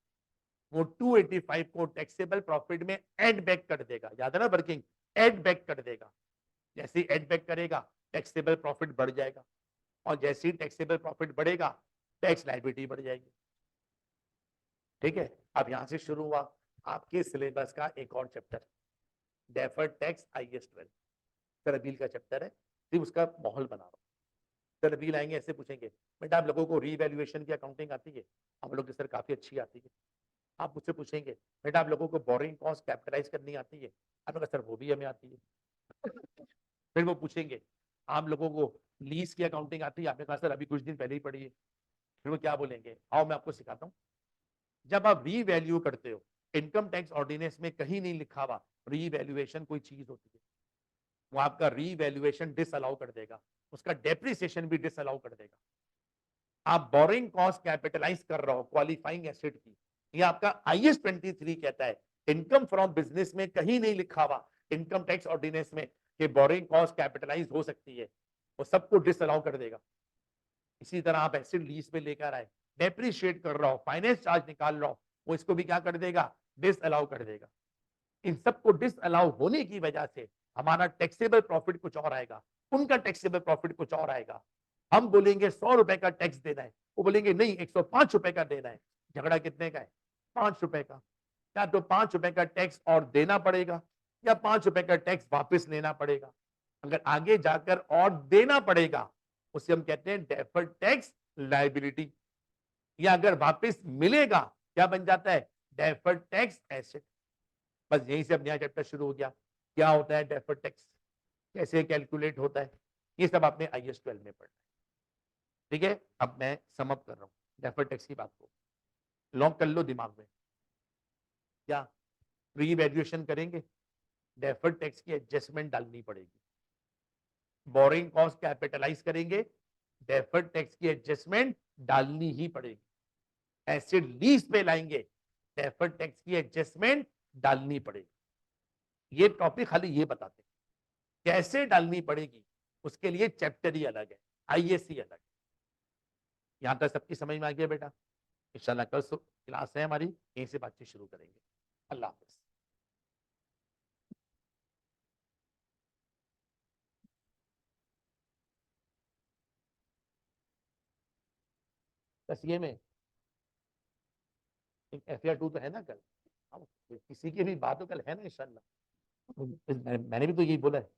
वो 285 को टैक्सेबल प्रॉफिट में ऐड बैक कर देगा। याद है ना वर्किंग, ऐड बैक कर देगा। जैसे ही ऐड बैक करेगा टैक्सेबल प्रॉफिट बढ़ जाएगा, और जैसे ही टैक्सेबल प्रॉफिट बढ़ेगा टैक्स लायबिलिटी बढ़ जाएगी। ठीक है, अब यहां से शुरू हुआ आपके सिलेबस का एक और चैप्टर, डेफर्ड टैक्स IAS 12 तरबील का चैप्टर है, सिर्फ उसका माहौल बना रहा हूं। तरबील आएंगे ऐसे पूछेंगे, बेटा आप लोगों को रीवैल्यूएशन की अकाउंटिंग आती है? हम लोग की सर काफी अच्छी आती है। आप मुझसे पूछेंगे, बेटा आप लोगों को बोरिंग कॉस्ट कैपिटलाइज करनी आती है? आप लोग सर वो भी हमें आती है। फिर वो पूछेंगे, आप लोगों को लीज की अकाउंटिंग आती है? आपने कहा सर अभी कुछ दिन पहले ही पढ़ी है। फिर वो क्या बोलेंगे, आओ मैं आपको सिखाता हूँ। जब आप रीवैल्यू करते हो, इनकम टैक्स ऑर्डिनेंस में कहीं नहीं लिखा हुआ रीवैल्यूएशन कोई चीज होती है, वो आपका रीवैल्यूएशन डिसअलाउ कर देगा, उसका डेप्रिसिएशन भी डिसअलाउ कर देगा। आप बोरिंग कॉस्ट कैपिटलाइज कर रहे हो क्वालिफाइंग एसेट की, ये आपका IAS 23 कहता है इनकम फ्रॉम बिजनेस में कहीं नहीं लिखा हुआ इनकम टैक्स ऑर्डिनेंस में कि बोरिंग कॉस्ट कैपिटलाइज हो सकती है, वो सबको डिसअलाउ कर देगा। इसी तरह आप एसेट लीज पे लेकर आए, डेप्रिशिएट कर रहा हो, फाइनेंस चार्ज निकाल रहा हो, वो इसको भी क्या कर देगा, डिसअलाउ कर देगा। इन सबको डिसअलाउ होने की वजह से हमारा टैक्सेबल प्रॉफिट कुछ और आएगा, उनका टैक्सेबल प्रॉफिट कुछ और आएगा। हम बोलेंगे 100 रुपए का टैक्स देना है, वो बोलेंगे नहीं 105 रुपए का देना है। झगड़ा कितने का है, 5 रुपए का। या तो 5 रुपए का टैक्स और देना पड़ेगा, या 5 रुपए का टैक्स वापस लेना पड़ेगा। अगर आगे जाकर और देना पड़ेगा, उसे हम कहते हैं डेफर्ड टैक्स लायबिलिटी। या अगर वापस मिलेगा, क्या बन जाता है, डेफर्ड टैक्स एसेट। बस यहीं से अब नया चैप्टर शुरू हो गया, क्या होता है डेफर्ड टैक्स, कैसे कैलकुलेट होता है, ये सब आपने IAS 12 में पढ़ना है। ठीक है, अब मैं सम अप कर रहा हूं डेफर्ड टैक्स की बात को, लॉक कर लो दिमाग में। क्या रीवैल्यूएशन करेंगे, डेफर्ड टैक्स की एडजस्टमेंट डालनी पड़ेगी। बोरिंग कॉस्ट कैपिटलाइज करेंगे, डेफर्ड टैक्स की एडजस्टमेंट डालनी ही पड़ेगी। एसिड लीज पे लाएंगे, डेफर्ड टैक्स की एडजस्टमेंट डालनी पड़ेगी। ये टॉपिक खाली ये बताते हैं कैसे डालनी पड़ेगी, उसके लिए चैप्टर ही अलग है, IAS ही अलग है। यहां तक सबकी समझ में आ गया बेटा? इंशाल्लाह कल क्लास है हमारी, यहीं से बातचीत शुरू करेंगे। अल्लाह हाफिज। बस ये में FAR 2 तो है ना कल, किसी की भी बात तो कल है ना इंशाल्लाह। मैंने भी तो यही बोला है।